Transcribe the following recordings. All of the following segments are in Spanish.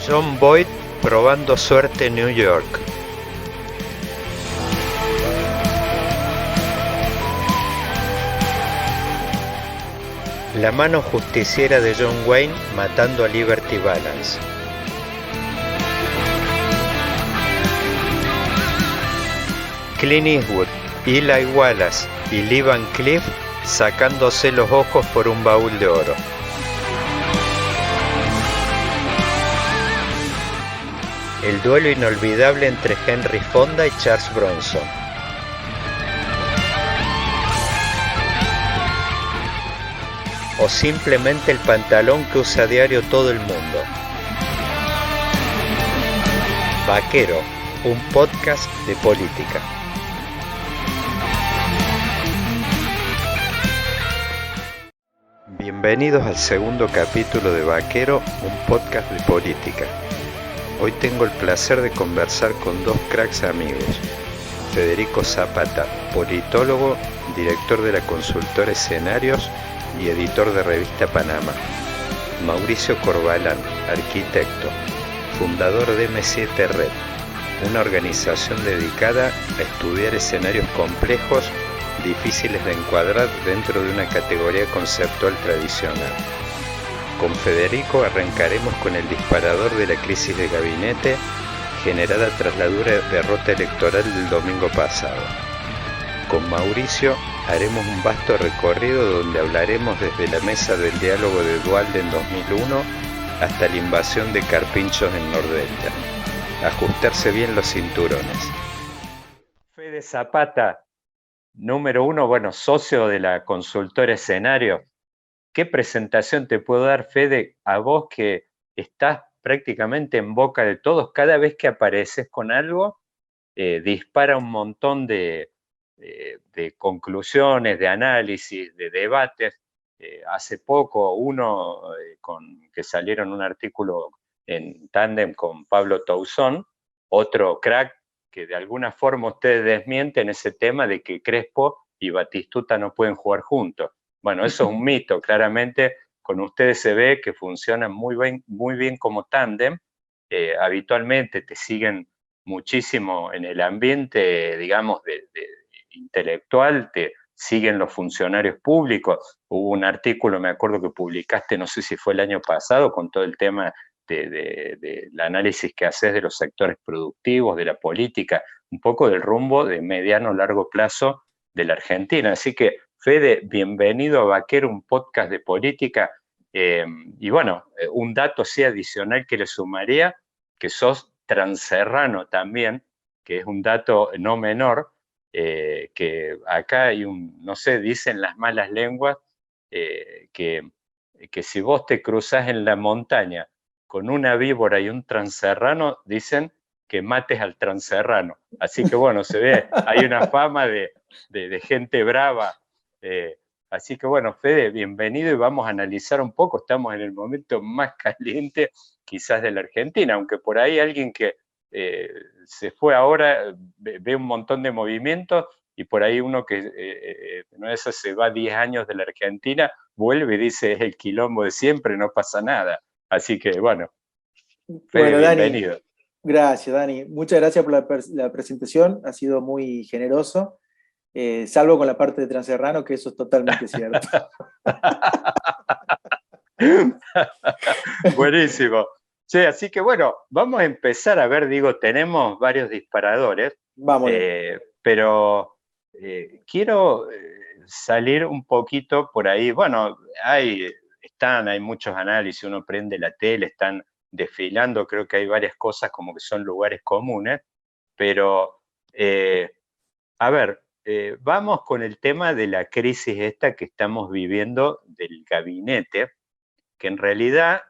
John Boyd probando suerte en New York. La mano justiciera de John Wayne matando a Liberty Balance. Clint Eastwood, Eli Wallace y Lee Van Cleef sacándose los ojos por un baúl de oro. El duelo inolvidable entre Henry Fonda y Charles Bronson. O simplemente el pantalón que usa a diario todo el mundo. Vaquero, un podcast de política. Bienvenidos al segundo capítulo de Vaquero, un podcast de política. Hoy tengo el placer de conversar con dos cracks amigos. Federico Zapata, politólogo, director de la consultora Escenarios y editor de Revista Panamá. Mauricio Corbalán, arquitecto, fundador de M7 Red, una organización dedicada a estudiar escenarios complejos, difíciles de encuadrar dentro de una categoría conceptual tradicional. Con Federico arrancaremos con el disparador de la crisis de gabinete generada tras la dura derrota electoral del domingo pasado. Con Mauricio haremos un vasto recorrido donde hablaremos desde la mesa del diálogo de Duhalde en 2001 hasta la invasión de carpinchos en Nordelta. Ajustarse bien los cinturones. Fede Zapata, número uno, socio de la consultora Escenario. ¿Qué presentación te puedo dar, Fede, a vos que estás prácticamente en boca de todos? Cada vez que apareces con algo, dispara un montón de conclusiones, de análisis, de debates. Hace poco que salieron un artículo en tándem con Pablo Toussaint, otro crack que de alguna forma ustedes desmienten ese tema de que Crespo y Batistuta no pueden jugar juntos. Bueno, eso es un mito, claramente con ustedes se ve que funcionan muy bien como tándem. Habitualmente te siguen muchísimo en el ambiente, digamos, de intelectual, te siguen los funcionarios públicos. Hubo un artículo, me acuerdo que publicaste, no sé si fue el año pasado, con todo el tema del análisis que haces de los sectores productivos, de la política, un poco del rumbo de mediano largo plazo de la Argentina. Así que, Fede, bienvenido a Vaquero, un podcast de política. Un dato sí adicional que le sumaría, que sos transerrano también, que es un dato no menor, que acá hay no sé, dicen las malas lenguas, que si vos te cruzás en la montaña con una víbora y un transerrano, dicen que mates al transerrano. Así que se ve, hay una fama de gente brava. Así que Fede, bienvenido y vamos a analizar un poco. Estamos en el momento más caliente quizás de la Argentina, aunque por ahí alguien que se fue ahora ve un montón de movimientos y por ahí uno que no es se va 10 años de la Argentina, vuelve y dice es el quilombo de siempre, no pasa nada. Así que Fede, bienvenido. Dani, gracias, Dani. Muchas gracias por la presentación, ha sido muy generoso. Salvo con la parte de transerrano, que eso es totalmente cierto. Buenísimo. Sí, así que vamos a empezar a ver, tenemos varios disparadores, pero quiero salir un poquito por ahí. Hay muchos análisis, uno prende la tele, están desfilando, creo que hay varias cosas como que son lugares comunes, pero vamos con el tema de la crisis esta que estamos viviendo del gabinete, que en realidad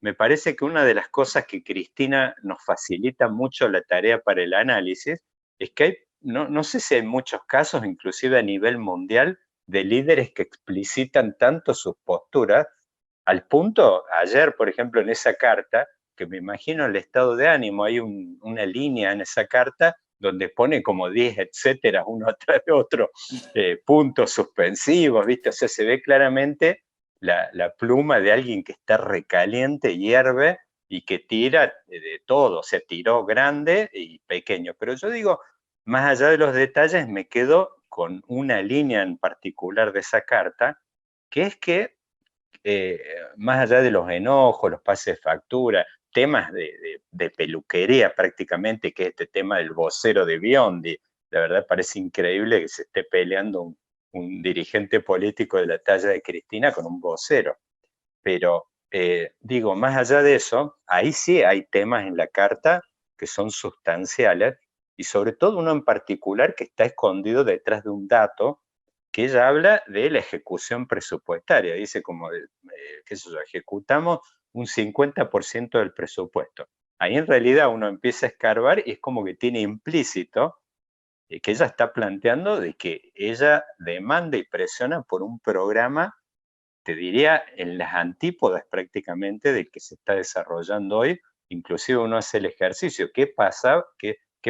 me parece que una de las cosas que Cristina nos facilita mucho la tarea para el análisis es que hay, no sé si hay muchos casos, inclusive a nivel mundial, de líderes que explicitan tanto sus posturas, al punto, ayer, por ejemplo, en esa carta, que me imagino el estado de ánimo, hay una línea en esa carta donde pone como 10 etcétera, uno atrás de otro, puntos suspensivos, ¿viste? O sea, se ve claramente la pluma de alguien que está recaliente, hierve, y que tira de todo, o sea, tiró grande y pequeño. Pero yo digo, más allá de los detalles, me quedo con una línea en particular de esa carta, que es que más allá de los enojos, los pases de factura, temas de peluquería prácticamente, que es este tema del vocero de Biondi, la verdad parece increíble que se esté peleando un dirigente político de la talla de Cristina con un vocero. Pero digo, más allá de eso, ahí sí hay temas en la carta que son sustanciales y sobre todo uno en particular que está escondido detrás de un dato que ella habla de la ejecución presupuestaria. Dice como, qué sé yo, ejecutamos un 50% del presupuesto. Ahí en realidad uno empieza a escarbar y es como que tiene implícito que ella está planteando de que ella demanda y presiona por un programa, te diría, en las antípodas prácticamente del que se está desarrollando hoy. Inclusive uno hace el ejercicio, ¿qué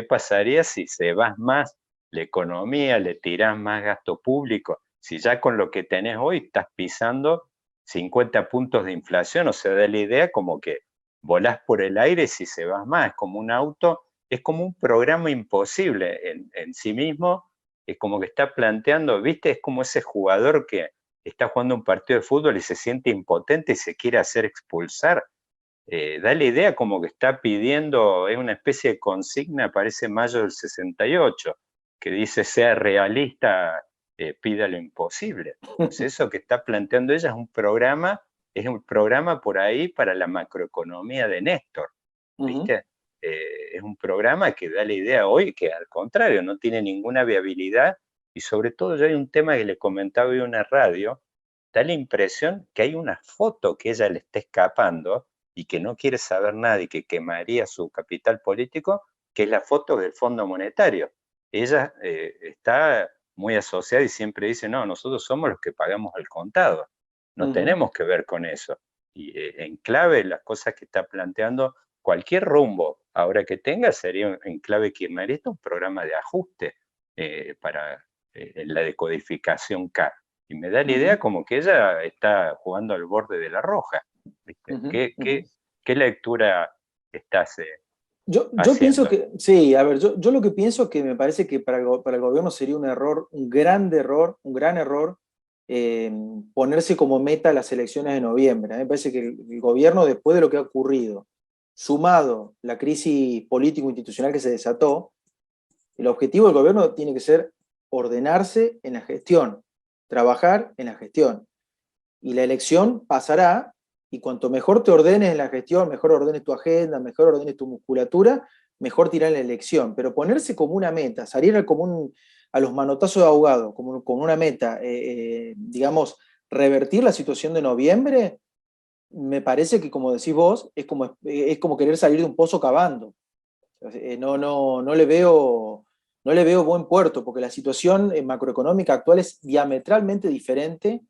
pasaría si se vas más la economía, le tirás más gasto público? Si ya con lo que tenés hoy estás pisando 50 puntos de inflación, o sea, da la idea como que volás por el aire si se vas más, es como un auto, es como un programa imposible en sí mismo, es como que está planteando, ¿viste? Es como ese jugador que está jugando un partido de fútbol y se siente impotente y se quiere hacer expulsar. Da la idea como que está pidiendo, es una especie de consigna, parece mayo del 68, que dice sea realista, pida lo imposible. Entonces eso que está planteando ella es un programa por ahí para la macroeconomía de Néstor, ¿viste? Es un programa que da la idea hoy que al contrario, no tiene ninguna viabilidad y sobre todo yo hay un tema que le comentaba hoy en una radio, da la impresión que hay una foto que ella le está escapando y que no quiere saber nada y que quemaría su capital político, que es la foto del Fondo Monetario. Ella está muy asociada y siempre dice, no, nosotros somos los que pagamos al contado, no tenemos que ver con eso. Y en clave las cosas que está planteando, cualquier rumbo ahora que tenga sería en clave kirchnerista un programa de ajuste para la decodificación K. Y me da la idea como que ella está jugando al borde de la roja. ¿Viste? ¿Qué lectura estás Yo pienso haciendo? que, sí, a ver, yo lo que pienso que me parece que para el gobierno sería un error, un gran error, ponerse como meta las elecciones de noviembre. A mí me parece que el gobierno, después de lo que ha ocurrido, sumado la crisis político-institucional que se desató, el objetivo del gobierno tiene que ser ordenarse en la gestión, trabajar en la gestión. Y la elección pasará, y cuanto mejor te ordenes en la gestión, mejor ordenes tu agenda, mejor ordenes tu musculatura, mejor tirar la elección. Pero ponerse como una meta, salir como a los manotazos de ahogado, como una meta, digamos, revertir la situación de noviembre, me parece que, como decís vos, es como querer salir de un pozo cavando. No le veo buen puerto, porque la situación macroeconómica actual es diametralmente diferente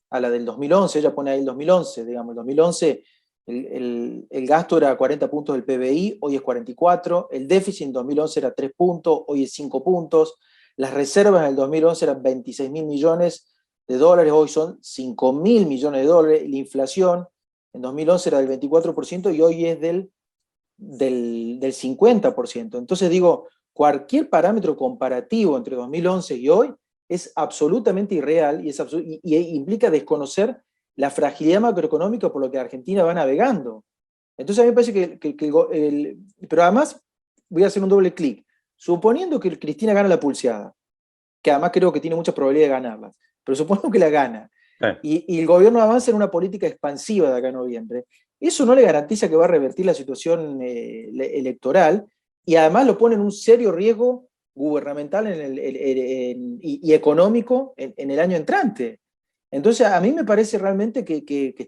a la del 2011. Ella pone ahí el 2011, digamos, el 2011 el gasto era 40 puntos del PBI, hoy es 44, el déficit en 2011 era 3 puntos, hoy es 5 puntos, las reservas en el 2011 eran 26 mil millones de dólares, hoy son 5 mil millones de dólares, la inflación en 2011 era del 24% y hoy es del 50%. Entonces digo, cualquier parámetro comparativo entre 2011 y hoy es absolutamente irreal y implica desconocer la fragilidad macroeconómica por lo que Argentina va navegando. Entonces a mí me parece pero además voy a hacer un doble clic. Suponiendo que Cristina gana la pulseada, que además creo que tiene mucha probabilidad de ganarla, pero suponiendo que la gana, y el gobierno avanza en una política expansiva de acá a noviembre, eso no le garantiza que va a revertir la situación electoral y además lo pone en un serio riesgo gubernamental y económico en el año entrante. Entonces, a mí me parece realmente que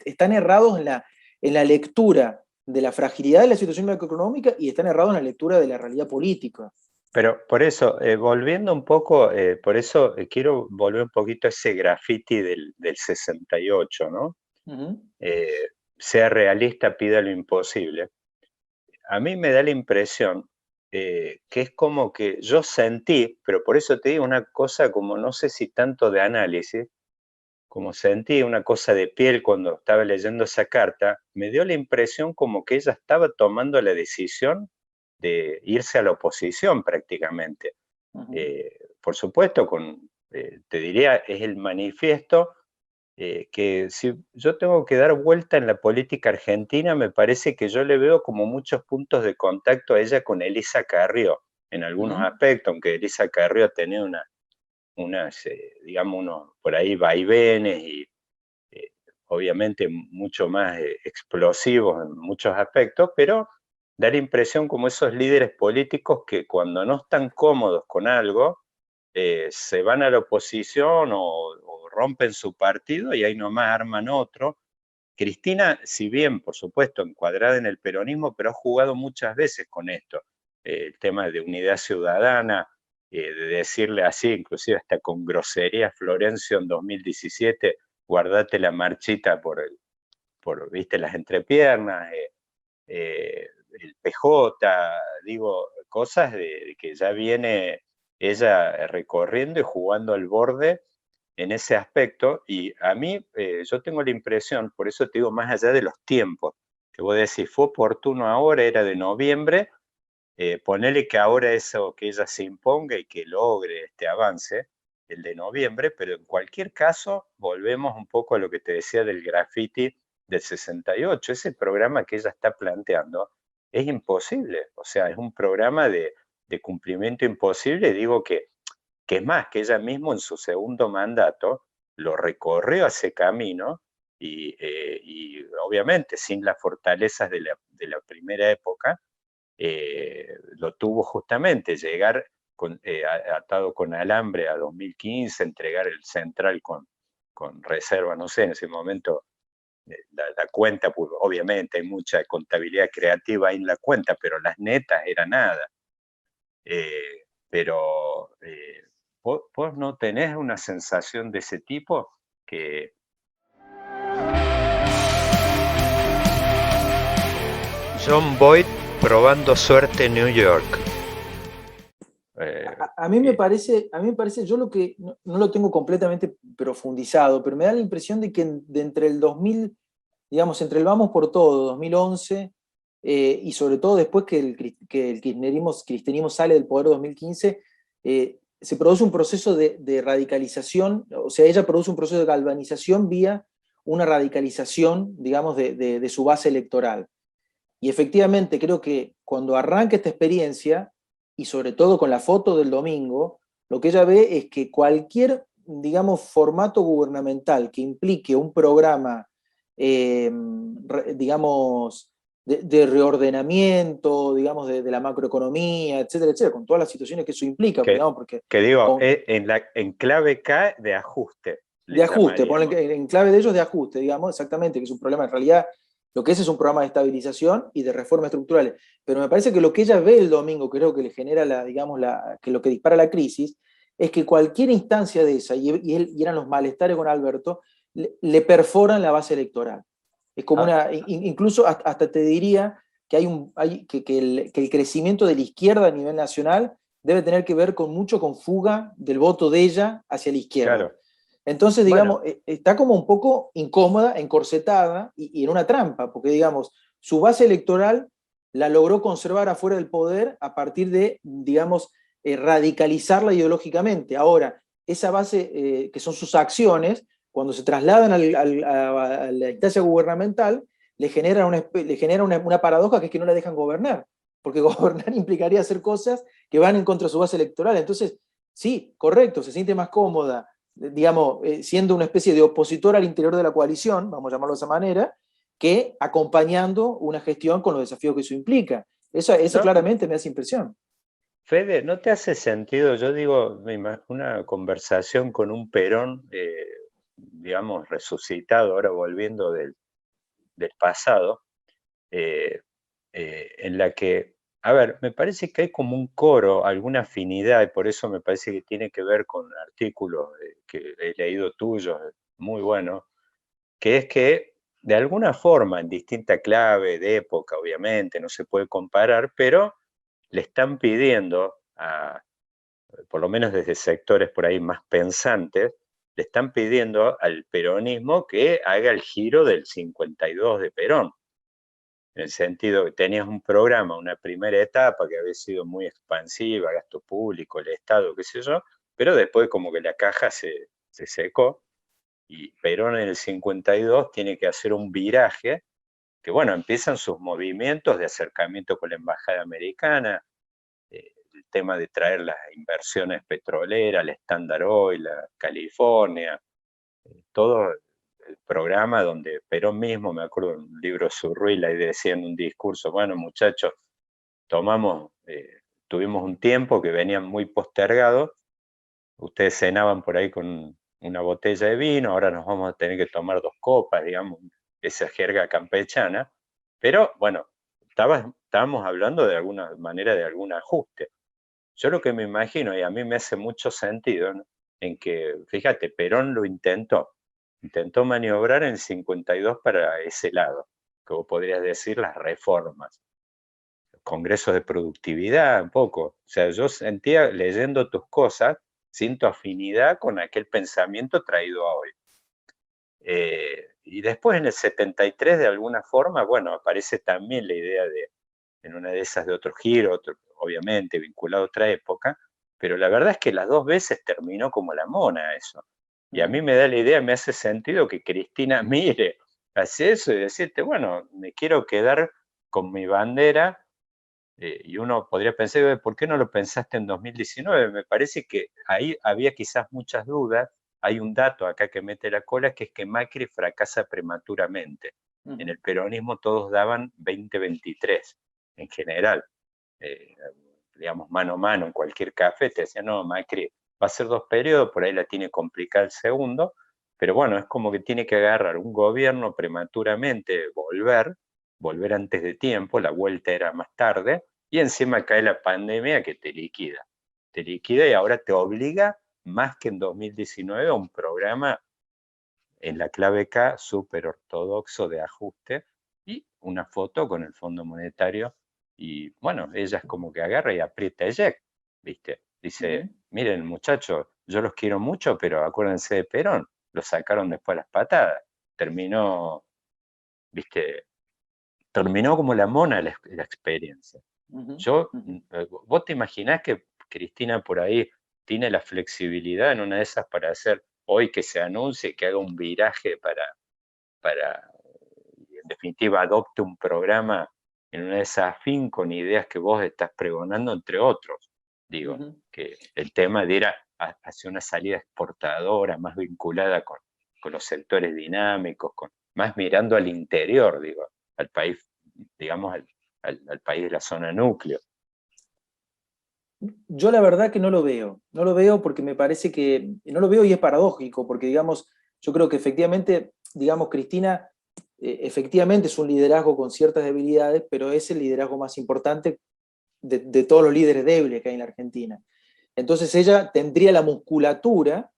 están errados en la lectura de la fragilidad de la situación macroeconómica y están errados en la lectura de la realidad política. Pero por eso, volviendo un poco, por eso quiero volver un poquito a ese graffiti del 68, ¿no? Sea realista, pida lo imposible. A mí me da la impresión que es como que yo sentí, pero por eso te digo una cosa como no sé si tanto de análisis, como sentí una cosa de piel cuando estaba leyendo esa carta, me dio la impresión como que ella estaba tomando la decisión de irse a la oposición prácticamente. Por supuesto, te diría, es el manifiesto que si yo tengo que dar vuelta en la política argentina, me parece que yo le veo como muchos puntos de contacto a ella con Elisa Carrió, en algunos aspectos, aunque Elisa Carrió tenía digamos, unos por ahí vaivenes y obviamente mucho más explosivos en muchos aspectos, pero da la impresión como esos líderes políticos que cuando no están cómodos con algo, se van a la oposición o rompen su partido y ahí nomás arman otro. Cristina, si bien, por supuesto, encuadrada en el peronismo, pero ha jugado muchas veces con esto. El tema de unidad ciudadana, de decirle así, inclusive hasta con grosería, Florencio en 2017, guardate la marchita viste, las entrepiernas, el PJ, digo, cosas de que ya viene ella recorriendo y jugando al borde en ese aspecto, y a mí yo tengo la impresión, por eso te digo, más allá de los tiempos, que vos decís, fue oportuno ahora, era de noviembre, ponele que ahora eso, que ella se imponga y que logre este avance, el de noviembre, pero en cualquier caso, volvemos un poco a lo que te decía del graffiti del 68, ese programa que ella está planteando es imposible, o sea, es un programa de cumplimiento imposible, digo que es más, que ella mismo en su segundo mandato lo recorrió ese camino y obviamente sin las fortalezas de la primera época, lo tuvo justamente, llegar atado con alambre a 2015, entregar el central con reserva, no sé, en ese momento la cuenta, pues, obviamente hay mucha contabilidad creativa ahí en la cuenta, pero las netas era nada. Pero vos no tenés una sensación de ese tipo que John Boyd probando suerte en New York. A mí me parece, yo lo que no lo tengo completamente profundizado, pero me da la impresión de que entre el 2000, digamos, entre el Vamos por Todo, 2011, y sobre todo después que el kirchnerismo sale del poder 2015, se produce un proceso de radicalización, o sea, ella produce un proceso de galvanización vía una radicalización, digamos, de su base electoral. Y efectivamente creo que cuando arranca esta experiencia, y sobre todo con la foto del domingo, lo que ella ve es que cualquier, digamos, formato gubernamental que implique un programa, digamos, de reordenamiento, digamos, de la macroeconomía, etcétera, etcétera, con todas las situaciones que eso implica, digamos, porque que digo, con, en clave K de ajuste, de le ajuste, llamaríamos. en clave de ellos de ajuste, digamos, exactamente, que es un problema. En realidad, lo que es un programa de estabilización y de reformas estructurales. Pero me parece que lo que ella ve el domingo, creo que le genera digamos, que lo que dispara la crisis, es que cualquier instancia de esa, y eran los malestares con Alberto, le perforan la base electoral. Es como incluso hasta te diría que, que el crecimiento de la izquierda a nivel nacional debe tener que ver mucho con fuga del voto de ella hacia la izquierda. Claro. Entonces, digamos, Bueno, está como un poco incómoda, encorsetada y en una trampa, porque, digamos, su base electoral la logró conservar afuera del poder a partir de, digamos, radicalizarla ideológicamente. Ahora, esa base, que son sus acciones, cuando se trasladan a la instancia gubernamental, le genera una paradoja, que es que no la dejan gobernar, porque gobernar implicaría hacer cosas que van en contra de su base electoral. Entonces, sí, correcto, se siente más cómoda, digamos, siendo una especie de opositor al interior de la coalición, vamos a llamarlo de esa manera, que acompañando una gestión con los desafíos que eso implica. Eso no, claramente me hace impresión. Fede, ¿no te hace sentido? Yo digo, una conversación con un Perón, digamos, resucitado, ahora volviendo del pasado, eh, en la que, a ver, me parece que hay como un coro, alguna afinidad, y por eso me parece que tiene que ver con artículos que he leído tuyos, muy buenos, que es que de alguna forma, en distinta clave de época, obviamente, no se puede comparar, pero le están pidiendo, por lo menos desde sectores por ahí más pensantes, le están pidiendo al peronismo que haga el giro del 52 de Perón. En el sentido que tenías un programa, una primera etapa que había sido muy expansiva, gasto público, el Estado, qué sé yo, pero después como que la caja se secó, y Perón en el 52 tiene que hacer un viraje, que bueno, empiezan sus movimientos de acercamiento con la embajada americana, el tema de traer las inversiones petroleras, el Standard Oil, la California, todo el programa donde Perón mismo, me acuerdo en un libro Zurruila, y decía en un discurso, bueno muchachos, tuvimos un tiempo que venían muy postergados, ustedes cenaban por ahí con una botella de vino, ahora nos vamos a tener que tomar 2 copas, digamos, esa jerga campechana, pero bueno, estábamos hablando de alguna manera de algún ajuste. Yo lo que me imagino, y a mí me hace mucho sentido, ¿no?, en que, fíjate, Perón lo intentó maniobrar en 52 para ese lado, como podrías decir, las reformas, congresos de productividad, un poco. O sea, yo sentía, leyendo tus cosas, siento afinidad con aquel pensamiento traído a hoy. Y después en el 73, de alguna forma, bueno, aparece también la idea de, en una de esas, de otro giro, obviamente vinculado a otra época, pero la verdad es que las 2 veces terminó como la mona eso. Y a mí me da la idea, me hace sentido que Cristina mire hacia eso y decirte, bueno, me quiero quedar con mi bandera, y uno podría pensar, ¿por qué no lo pensaste en 2019? Me parece que ahí había quizás muchas dudas. Hay un dato acá que mete la cola, que es que Macri fracasa prematuramente. En el peronismo todos daban 2023, en general. Digamos, mano a mano, en cualquier café, te decían, no, Macri va a ser 2 periodos, por ahí la tiene complicada el segundo, pero bueno, es como que tiene que agarrar un gobierno prematuramente, volver antes de tiempo, la vuelta era más tarde, y encima cae la pandemia que te liquida y ahora te obliga, más que en 2019, a un programa en la clave K súper ortodoxo de ajuste, y una foto con el Fondo Monetario, y bueno, ella es como que agarra y aprieta eject, ¿viste? Dice, miren muchachos, yo los quiero mucho, pero acuérdense de Perón, lo sacaron después a las patadas, terminó, ¿viste? Terminó como la mona la experiencia. ¿Vos te imaginás que Cristina por ahí tiene la flexibilidad en una de esas para hacer, hoy que se anuncie, que haga un viraje para, en definitiva, adopte un programa en una de esas afín con ideas que vos estás pregonando, entre otros? Digo, que el tema de ir hacia una salida exportadora, más vinculada con los sectores dinámicos, más mirando al interior, digo, al país, digamos, al país de la zona núcleo. Yo la verdad que no lo veo porque me parece que, no lo veo y es paradójico, porque digamos, yo creo que efectivamente, digamos, Cristina efectivamente es un liderazgo con ciertas debilidades, pero es el liderazgo más importante de todos los líderes débiles que hay en la Argentina. Entonces ella tendría la musculatura,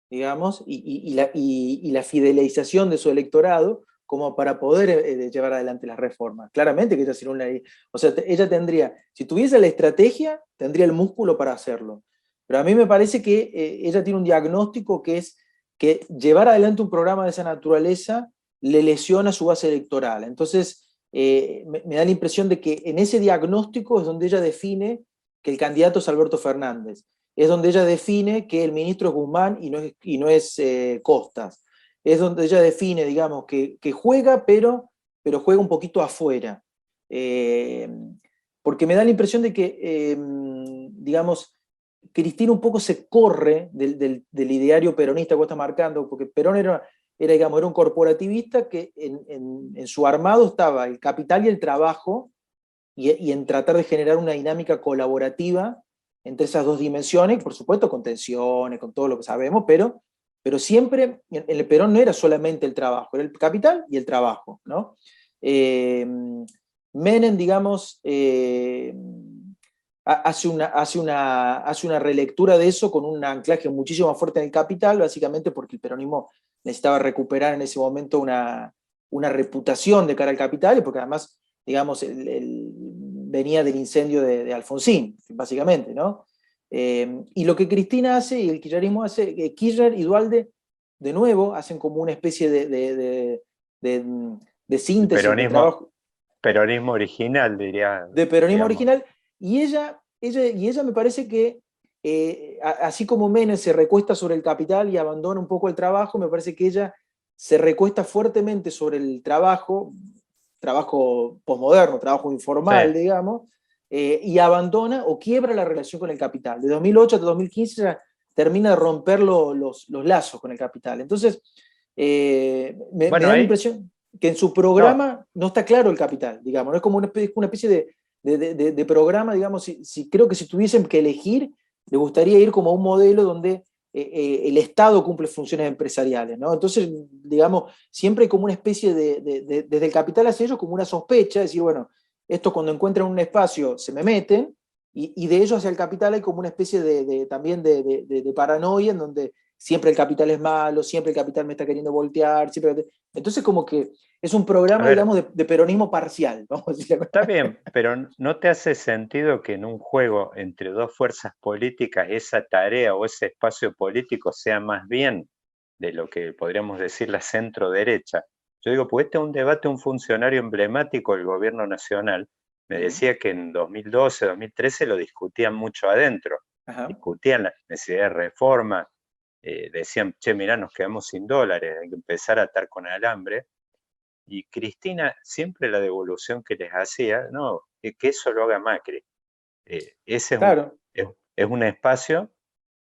digamos, y la fidelización de su electorado como para poder llevar adelante las reformas. Claramente que ella sería una... O sea, ella tendría, si tuviese la estrategia, tendría el músculo para hacerlo. Pero a mí me parece que ella tiene un diagnóstico que es que llevar adelante un programa de esa naturaleza le lesiona su base electoral. Entonces, me da la impresión de que en ese diagnóstico es donde ella define que el candidato es Alberto Fernández. Es donde ella define que el ministro es Guzmán y no es Costas. Es donde ella define, digamos, que juega, pero juega un poquito afuera. Porque me da la impresión de que, digamos, Cristina un poco se corre del ideario peronista que vos estás marcando, porque Perón digamos, era un corporativista que en su armado estaba el capital y el trabajo, y en tratar de generar una dinámica colaborativa entre esas dos dimensiones, por supuesto con tensiones, con todo lo que sabemos, pero siempre en el Perón no era solamente el trabajo, era el capital y el trabajo, ¿no? Menem, digamos, hace una relectura de eso con un anclaje muchísimo más fuerte en el capital, básicamente porque el peronismo necesitaba recuperar en ese momento una reputación de cara al capital, y porque además, digamos, venía del incendio de Alfonsín, básicamente, ¿no? Y lo que Cristina hace y el kirchnerismo hace, Kirchner y Duhalde de nuevo, hacen como una especie de El síntesis, de peronismo, trabajo, peronismo original, diría, de peronismo digamos. original, y ella me parece que, así como Menem se recuesta sobre el capital y abandona un poco el trabajo, me parece que ella se recuesta fuertemente sobre el trabajo posmoderno, trabajo Sí, informal, digamos, y abandona o quiebra la relación con el capital. De 2008 hasta 2015 ya termina de romper los lazos con el capital. Entonces, me bueno, da la ahí, impresión que en su no, programa no está claro el capital, digamos, no es como una especie de programa, digamos, creo que si tuviesen que elegir, le gustaría ir como a un modelo donde el Estado cumple funciones empresariales, ¿no? Entonces, digamos, siempre hay como una especie desde el capital hacia ellos, como una sospecha, decir, bueno, estos cuando encuentran un espacio se me meten, y de ellos hacia el capital hay como una especie también de paranoia en donde siempre el capital es malo, siempre el capital me está queriendo voltear, siempre... Entonces como que es un a programa, ver, digamos, de peronismo parcial, vamos a decirlo. está bien, pero ¿no te hace sentido que en un juego entre dos fuerzas políticas esa tarea o ese espacio político sea más bien de lo que podríamos decir la centro derecha? Yo digo, pues este es un debate, un funcionario emblemático del gobierno nacional me decía que en 2012, 2013 lo discutían mucho adentro, Ajá. discutían la necesidad de reforma, decían, che, mirá, nos quedamos sin dólares, hay que empezar a atar con alambre. Y Cristina, siempre la devolución que les hacía, no, que eso lo haga Macri. Ese Claro. es un espacio,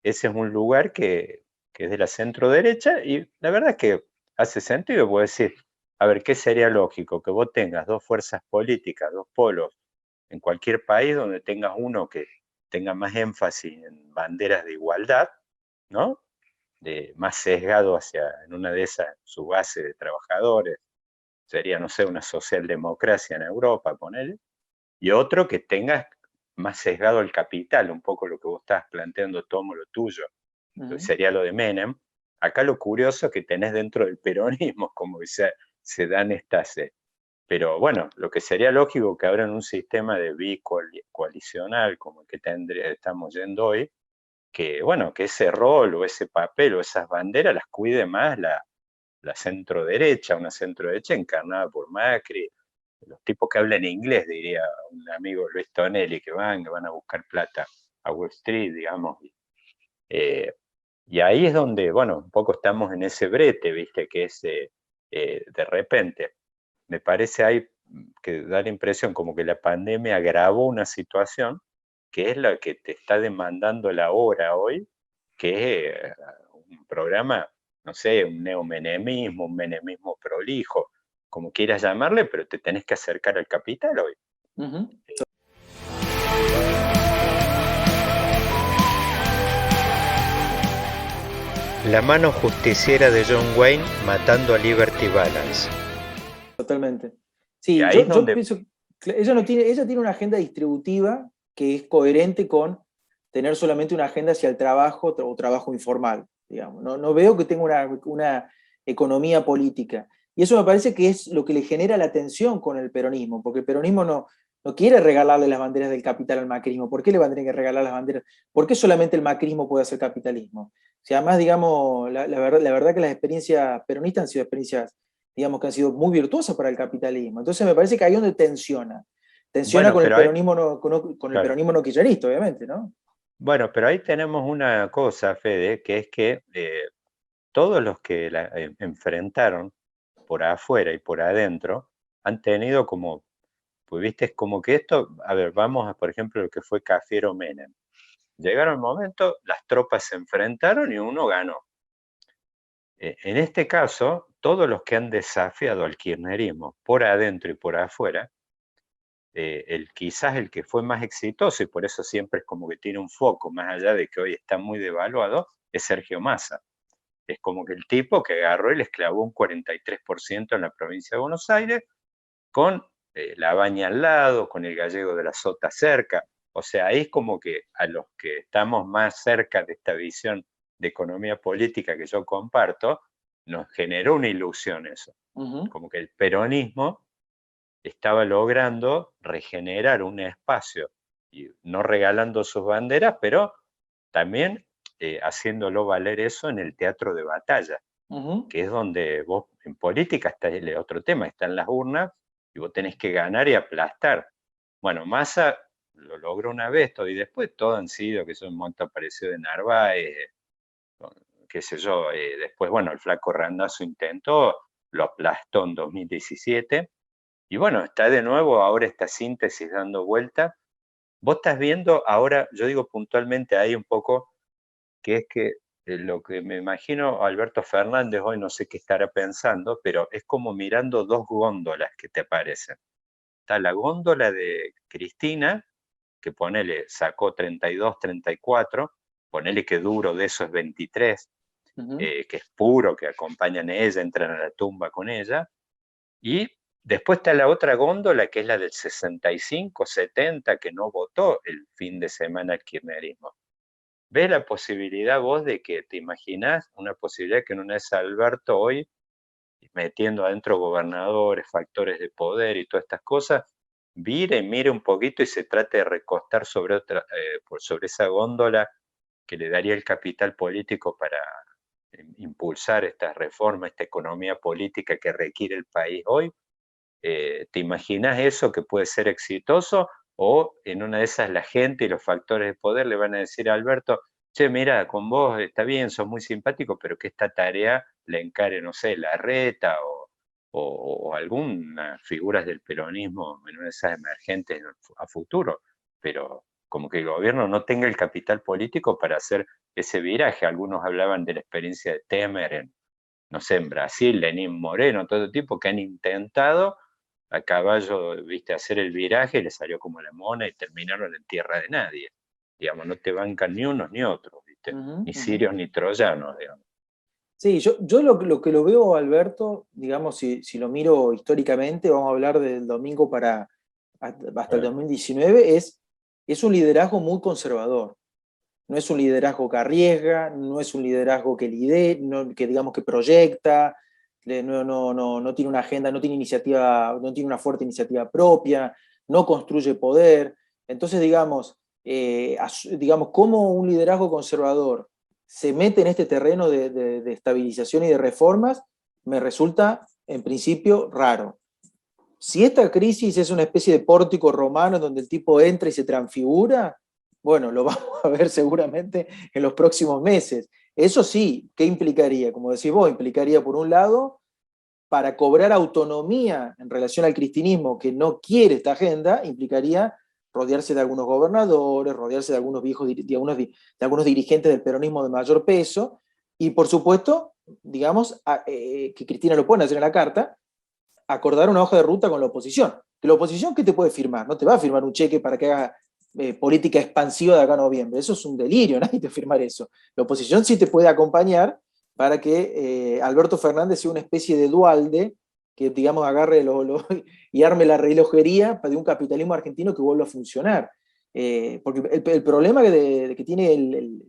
ese es un lugar que es de la centro derecha y la verdad es que hace sentido, puedo decir, a ver, ¿qué sería lógico? Que vos tengas dos fuerzas políticas, dos polos, en cualquier país donde tengas uno que tenga más énfasis en banderas de igualdad, ¿no? Más sesgado hacia, en una de esas, su base de trabajadores, sería, no sé, una socialdemocracia en Europa, ponele, y otro que tenga más sesgado el capital, un poco lo que vos estás planteando, tomo lo tuyo, que Uh-huh. sería lo de Menem. Acá lo curioso es que tenés dentro del peronismo, como que se dan estas... pero bueno, lo que sería lógico que ahora en un sistema de bicoalicional como el que estamos yendo hoy, que bueno, que ese rol o ese papel o esas banderas las cuide más la centro derecha, una centro derecha encarnada por Macri, los tipos que hablan inglés, diría un amigo Luis Tonelli, que van a buscar plata a Wall Street, digamos. Eh, y ahí es donde, bueno, un poco estamos en ese brete, ¿viste? Que es de repente, me parece ahí que da la impresión como que la pandemia agravó una situación que es la que te está demandando la hora hoy, que es un programa, no sé, un neomenemismo, un menemismo prolijo, como quieras llamarle, pero te tenés que acercar al capital hoy. Uh-huh. La mano justiciera de John Wayne matando a Liberty Balance. Totalmente. Y Sí, ahí es yo donde, pienso que ella tiene una agenda distributiva que es coherente con tener solamente una agenda hacia el trabajo o trabajo informal, digamos. No veo que tenga una economía política. Y eso me parece que es lo que le genera la tensión con el peronismo, porque el peronismo no quiere regalarle las banderas del capital al macrismo. ¿Por qué le van a tener que regalar las banderas? ¿Por qué solamente el macrismo puede hacer capitalismo? O sea, además, digamos, la verdad que las experiencias peronistas han sido experiencias, digamos, que han sido muy virtuosas para el capitalismo. Entonces me parece que ahí es donde tensiona. Tensiona bueno, con el pero hay, peronismo con el claro, peronismo no kirchnerista, obviamente, ¿no? bueno, pero ahí tenemos una cosa, Fede, que es que todos los que la enfrentaron por afuera y por adentro han tenido como, pues viste, es como que esto, a ver, vamos a, por ejemplo, lo que fue Cafiero Menem. Llegaron el momento, las tropas se enfrentaron y uno ganó. En este caso, todos los que han desafiado al kirchnerismo por adentro y por afuera, quizás el que fue más exitoso, y por eso siempre es como que tiene un foco, más allá de que hoy está muy devaluado, es Sergio Massa. Es como que el tipo que agarró y les clavó un 43% en la provincia de Buenos Aires, con la Baña al lado, con el Gallego de la Sota cerca. O sea, ahí es como que a los que estamos más cerca de esta visión de economía política que yo comparto, nos generó una ilusión eso. Uh-huh. Como que el peronismo estaba logrando regenerar un espacio, y no regalando sus banderas, pero también haciéndolo valer eso en el teatro de batalla. Ujú. que es donde vos, en política está el otro tema, están las urnas y vos tenés que ganar y aplastar. Bueno, Massa lo logró una vez, y después todo han sido, que son un montón apareció de Narváez, qué sé yo, después, bueno, el flaco Randazzo intentó, lo aplastó en 2017, y bueno, está de nuevo ahora esta síntesis dando vuelta. Vos estás viendo ahora, yo digo puntualmente ahí un poco, que es que lo que me imagino Alberto Fernández hoy, no sé qué estará pensando, pero es como mirando dos góndolas que te aparecen. Está la góndola de Cristina, que ponele, sacó 32, 34, ponele que duro de eso es 23, Ujú. que es puro, que acompañan a ella, entran a la tumba con ella, y después está la otra góndola, que es la del 65, 70, que no votó el fin de semana el kirchnerismo. ¿Ves la posibilidad vos de que te imaginás una posibilidad que en una vez Alberto hoy, metiendo adentro gobernadores, factores de poder y todas estas cosas, vire y mire un poquito y se trate de recostar sobre otra, sobre esa góndola que le daría el capital político para impulsar esta reforma, esta economía política que requiere el país hoy? ¿Te imaginas eso que puede ser exitoso? O en una de esas la gente y los factores de poder le van a decir a Alberto, che, mira, con vos está bien, sos muy simpático, pero que esta tarea la encare, no sé, Larreta o algunas figuras del peronismo en una de esas emergentes a futuro, pero como que el gobierno no tenga el capital político para hacer ese viraje. Algunos hablaban de la experiencia de Temer en, no sé, en Brasil, Lenín Moreno, todo tipo que han intentado a caballo, viste, hacer el viraje, le salió como la mona y terminaron en tierra de nadie. Digamos, no te bancan ni unos ni otros, viste, Ujú. ni Ujú. sirios ni troyanos, digamos. Sí, yo lo que lo veo, Alberto, digamos, si lo miro históricamente, vamos a hablar del domingo hasta el Eh, 2019, es un liderazgo muy conservador. No es un liderazgo que arriesga, no es un liderazgo que que digamos que proyecta, no tiene una agenda, no tiene iniciativa, no tiene una fuerte iniciativa propia, no construye poder. Entonces, digamos, cómo un liderazgo conservador se mete en este terreno de estabilización y de reformas, me resulta en principio raro. Si esta crisis es una especie de pórtico romano donde el tipo entra y se transfigura, bueno, lo vamos a ver seguramente en los próximos meses. Eso sí, ¿qué implicaría? Como decís vos, implicaría por un lado, para cobrar autonomía en relación al cristianismo que no quiere esta agenda, implicaría rodearse de algunos gobernadores, rodearse de algunos viejos, de algunos dirigentes del peronismo de mayor peso, y por supuesto, digamos, que Cristina lo pueden hacer en la carta, acordar una hoja de ruta con la oposición. Que la oposición, ¿qué te puede firmar? No te va a firmar un cheque para que haga política expansiva de acá a noviembre. Eso es un delirio, nadie te va a firmar eso. La oposición sí te puede acompañar para que Alberto Fernández sea una especie de dualde que, digamos, agarre y arme la relojería de un capitalismo argentino que vuelva a funcionar. Porque el problema que tiene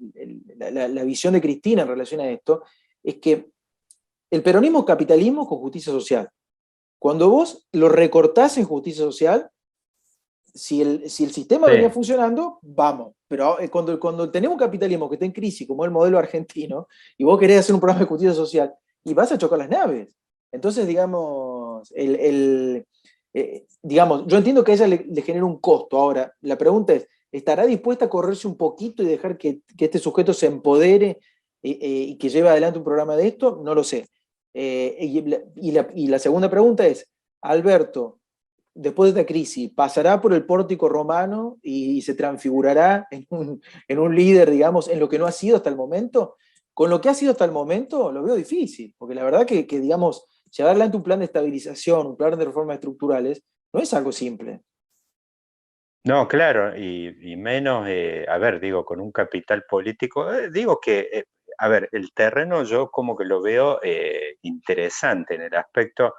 la visión de Cristina en relación a esto es que el peronismo es capitalismo con justicia social. Cuando vos lo recortás en justicia social, si el sistema sí, venía funcionando, vamos. Pero cuando tenemos un capitalismo que está en crisis, como el modelo argentino, y vos querés hacer un programa de justicia social, y vas a chocar las naves. Entonces, digamos, yo entiendo que a ella le genera un costo. Ahora, la pregunta es, ¿estará dispuesta a correrse un poquito y dejar que este sujeto se empodere y que lleve adelante un programa de esto? No lo sé. Y la segunda pregunta es, Alberto, después de esta crisis, ¿pasará por el pórtico romano y se transfigurará en un líder, digamos, en lo que no ha sido hasta el momento? Con lo que ha sido hasta el momento, lo veo difícil, porque la verdad digamos, llevar adelante un plan de estabilización, un plan de reformas estructurales, no es algo simple. no, claro, y menos, a ver, digo, con un capital político, digo que, a ver, el terreno yo como que lo veo interesante en el aspecto.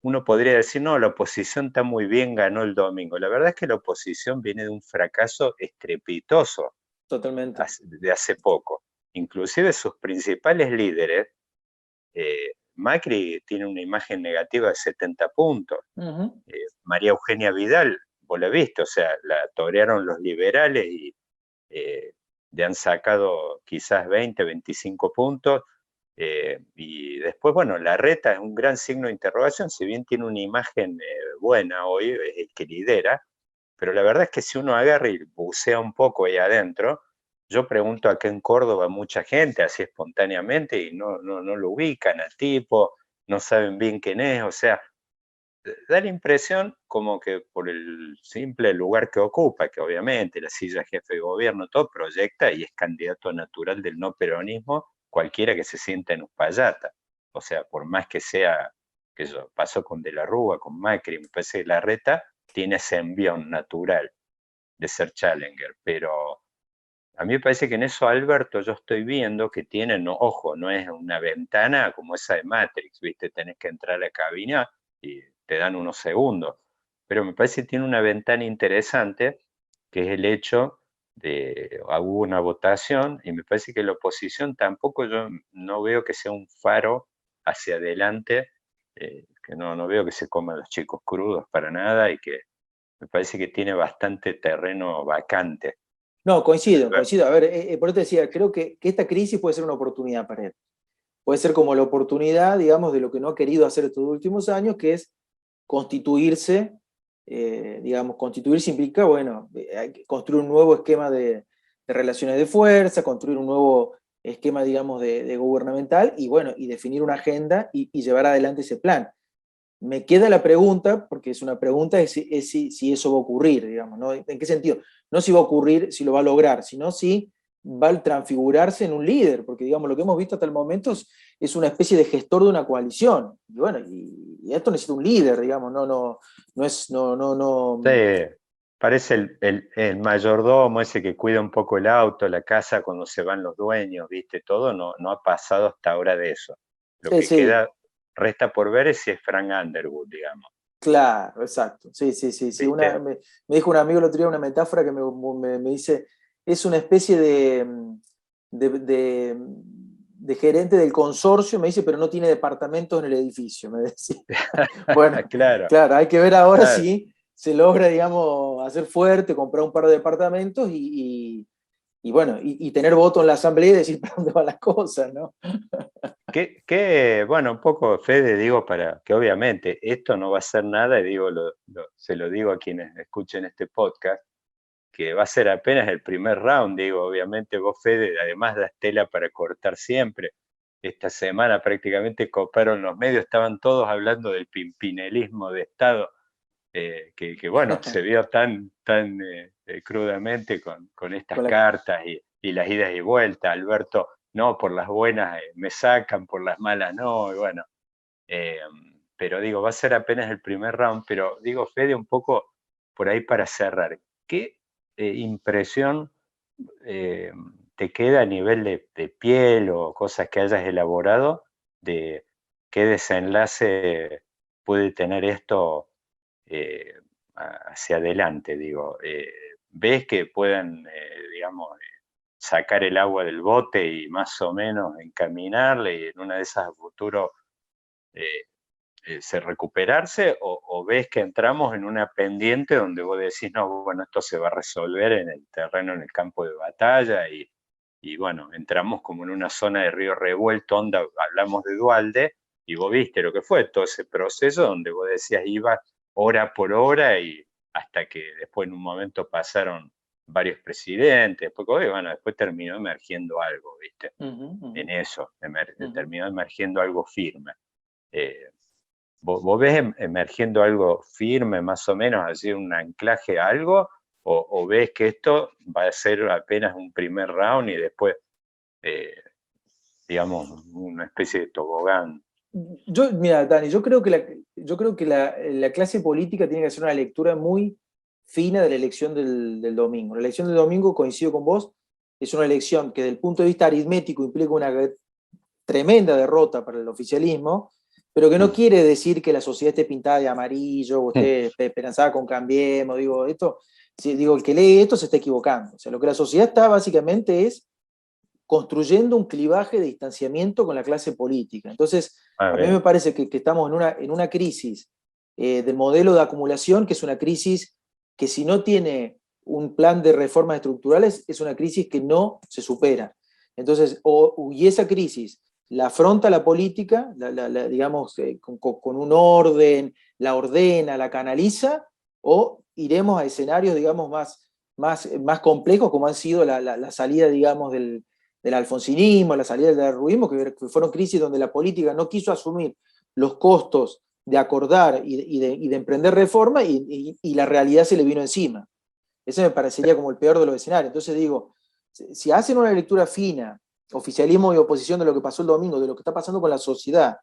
Uno podría decir, no, la oposición está muy bien, ganó el domingo. La verdad es que la oposición viene de un fracaso estrepitoso Totalmente. de hace poco. Inclusive sus principales líderes, Macri tiene una imagen negativa de 70 puntos. Ujú. María Eugenia Vidal, vos la viste, o sea, la torearon los liberales y le han sacado quizás 20, 25 puntos. Y después, bueno, Larreta es un gran signo de interrogación, si bien tiene una imagen buena hoy, es el que lidera, pero la verdad es que si uno agarra y bucea un poco ahí adentro, yo pregunto acá en Córdoba mucha gente, así espontáneamente, y no lo ubican al tipo, no saben bien quién es, o sea, da la impresión como que por el simple lugar que ocupa, que obviamente la silla jefe de gobierno, todo proyecta y es candidato natural del no peronismo, cualquiera que se sienta en Uspallata. O sea, por más que sea, que eso pasó con De la Rúa, con Macri, me parece que Larreta tiene ese envión natural de ser challenger, pero a mí me parece que en eso, Alberto, yo estoy viendo que tiene, no, ojo, no es una ventana como esa de Matrix, ¿viste? Tenés que entrar a la cabina y te dan unos segundos. Pero me parece que tiene una ventana interesante, que es el hecho de, hubo una votación, y me parece que la oposición tampoco, yo no veo que sea un faro hacia adelante, que no veo que se coman los chicos crudos para nada, y que me parece que tiene bastante terreno vacante. No, coincido, coincido. A ver, por eso te decía, creo que esta crisis puede ser una oportunidad para él. Puede ser como la oportunidad, digamos, de lo que no ha querido hacer estos últimos años, que es constituirse. Digamos, constituirse implica, bueno, hay que construir un nuevo esquema de relaciones de fuerza, construir un nuevo esquema, digamos, de gubernamental, y bueno, y definir una agenda y llevar adelante ese plan. Me queda la pregunta, porque es una pregunta, es si eso va a ocurrir, digamos, ¿no? ¿En qué sentido? No si va a ocurrir, si lo va a lograr, sino si va a transfigurarse en un líder, porque digamos, lo que hemos visto hasta el momento es una especie de gestor de una coalición. Y bueno, y esto necesita un líder, digamos, no es, no. Sí, parece el mayordomo ese que cuida un poco el auto, la casa cuando se van los dueños, ¿viste? Todo no ha pasado hasta ahora de eso. Lo Sí, que sí, queda, resta por ver es si es Frank Underwood, digamos, claro, exacto. Sí, sí, sí, sí. ¿viste? Me dijo un amigo el otro día una metáfora que me dice, es una especie de, de- de gerente del consorcio, me dice, pero no tiene departamentos en el edificio, me decía. Bueno, Claro, claro, hay que ver ahora claro. si se logra, digamos, hacer fuerte, comprar un par de departamentos y bueno, y tener voto en la asamblea y decir para dónde van las cosas, ¿no? Bueno, un poco, Fede, digo, para que obviamente esto no va a ser nada, y digo, se lo digo a quienes escuchen este podcast, que va a ser apenas el primer round, digo, obviamente vos, Fede, además das tela para cortar siempre. Esta semana prácticamente coparon los medios, estaban todos hablando del pimpinelismo de Estado, bueno, se vio tan crudamente con estas Con la, cartas y las idas y vueltas. Alberto, no, por las buenas me sacan, por las malas no, y bueno. eh, pero digo, va a ser apenas el primer round, pero digo, Fede, un poco por ahí para cerrar. ¿Qué impresión eh, te queda a nivel de piel o cosas que hayas elaborado de qué desenlace puede tener esto eh, hacia adelante? Digo, ¿ves que puedan, digamos, sacar el agua del bote y más o menos encaminarle y en una de esas a futuro eh, se recuperarse, o ves que entramos en una pendiente donde vos decís, no, bueno, esto se va a resolver en el terreno, en el campo de batalla, y bueno, entramos como en una zona de río revuelto, onda, hablamos de Dualde, y vos viste lo que fue todo ese proceso donde vos decías, iba hora por hora, y hasta que después en un momento pasaron varios presidentes, porque bueno, después terminó emergiendo algo, ¿viste? Ujú, En ujú, eso, ujú. terminó emergiendo algo firme. Eh, ¿Vos ves emergiendo algo firme, más o menos, así un anclaje a algo? ¿O ves que esto va a ser apenas un primer round y después, eh, digamos, una especie de tobogán? Mira, Dani, yo creo que la clase política tiene que hacer una lectura muy fina de la elección del domingo. La elección del domingo, coincido con vos, es una elección que desde el punto de vista aritmético implica una tremenda derrota para el oficialismo, pero que no Mm. quiere decir que la sociedad esté pintada de amarillo o esté esperanzada con Cambiemos. Digo, el que lee esto se está equivocando. O sea, lo que la sociedad está básicamente es construyendo un clivaje de distanciamiento con la clase política. Entonces, A a mí me ver, parece que estamos en una crisis del modelo de acumulación, que es una crisis que si no tiene un plan de reformas estructurales, es una crisis que no se supera. Entonces, y esa crisis la afronta la política, digamos, con un orden, la ordena, la canaliza, o iremos a escenarios, digamos, más complejos, como han sido la salida, digamos, del alfonsinismo, la salida del derruismo, que fueron crisis donde la política no quiso asumir los costos de acordar y de emprender reforma, y la realidad se le vino encima. Ese me parecería como el peor de los escenarios. Entonces digo, si hacen una lectura fina, oficialismo y oposición, de lo que pasó el domingo, de lo que está pasando con la sociedad,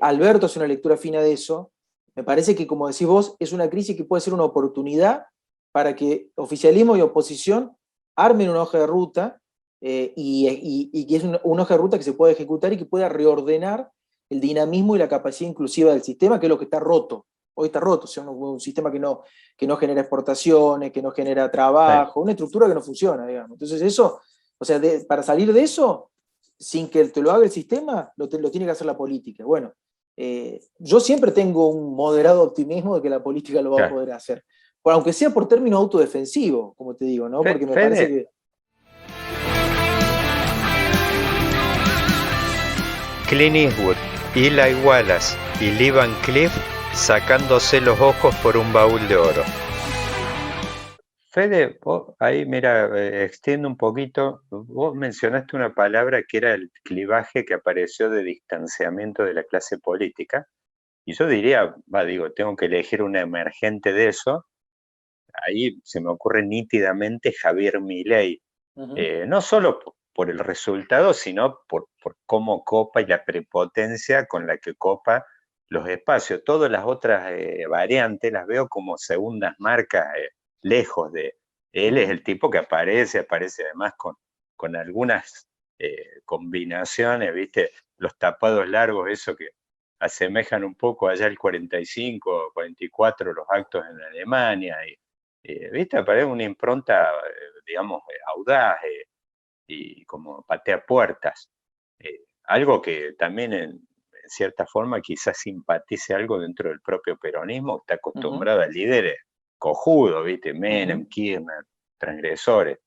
Alberto hace una lectura fina de eso, me parece que, como decís vos, es una crisis que puede ser una oportunidad para que oficialismo y oposición armen una hoja de ruta, y que es una hoja de ruta que se pueda ejecutar y que pueda reordenar el dinamismo y la capacidad inclusiva del sistema, que es lo que está roto. Hoy está roto, o sea, un sistema que no genera exportaciones, que no genera trabajo, una estructura que no funciona, digamos. Entonces eso, o sea, para salir de eso, sin que te lo haga el sistema, lo tiene que hacer la política. Bueno, yo siempre tengo un moderado optimismo de que la política lo va a poder hacer, aunque sea por término autodefensivo, como te digo, ¿no? Porque me parece que... Clint Eastwood, Eli Wallace y Lee Van Cleef sacándose los ojos por un baúl de oro. Fede, vos ahí, mira, extiendo un poquito. Vos mencionaste una palabra que era el clivaje que apareció de distanciamiento de la clase política. Y yo diría, tengo que elegir una emergente de eso. Ahí se me ocurre nítidamente Javier Milei. No solo por el resultado, sino por cómo copa y la prepotencia con la que copa los espacios. Todas las otras variantes las veo como segundas marcas lejos de... Él es el tipo que aparece además con algunas combinaciones, ¿viste? Los tapados largos, eso que asemejan un poco allá el 45, 44, los actos en Alemania, ¿viste? Aparece una impronta, digamos, audaz, y como patea puertas. Algo que también en cierta forma quizás simpatice algo dentro del propio peronismo, que está acostumbrado a líderes cojudos, ¿viste? Menem, Kirchner, transgresores.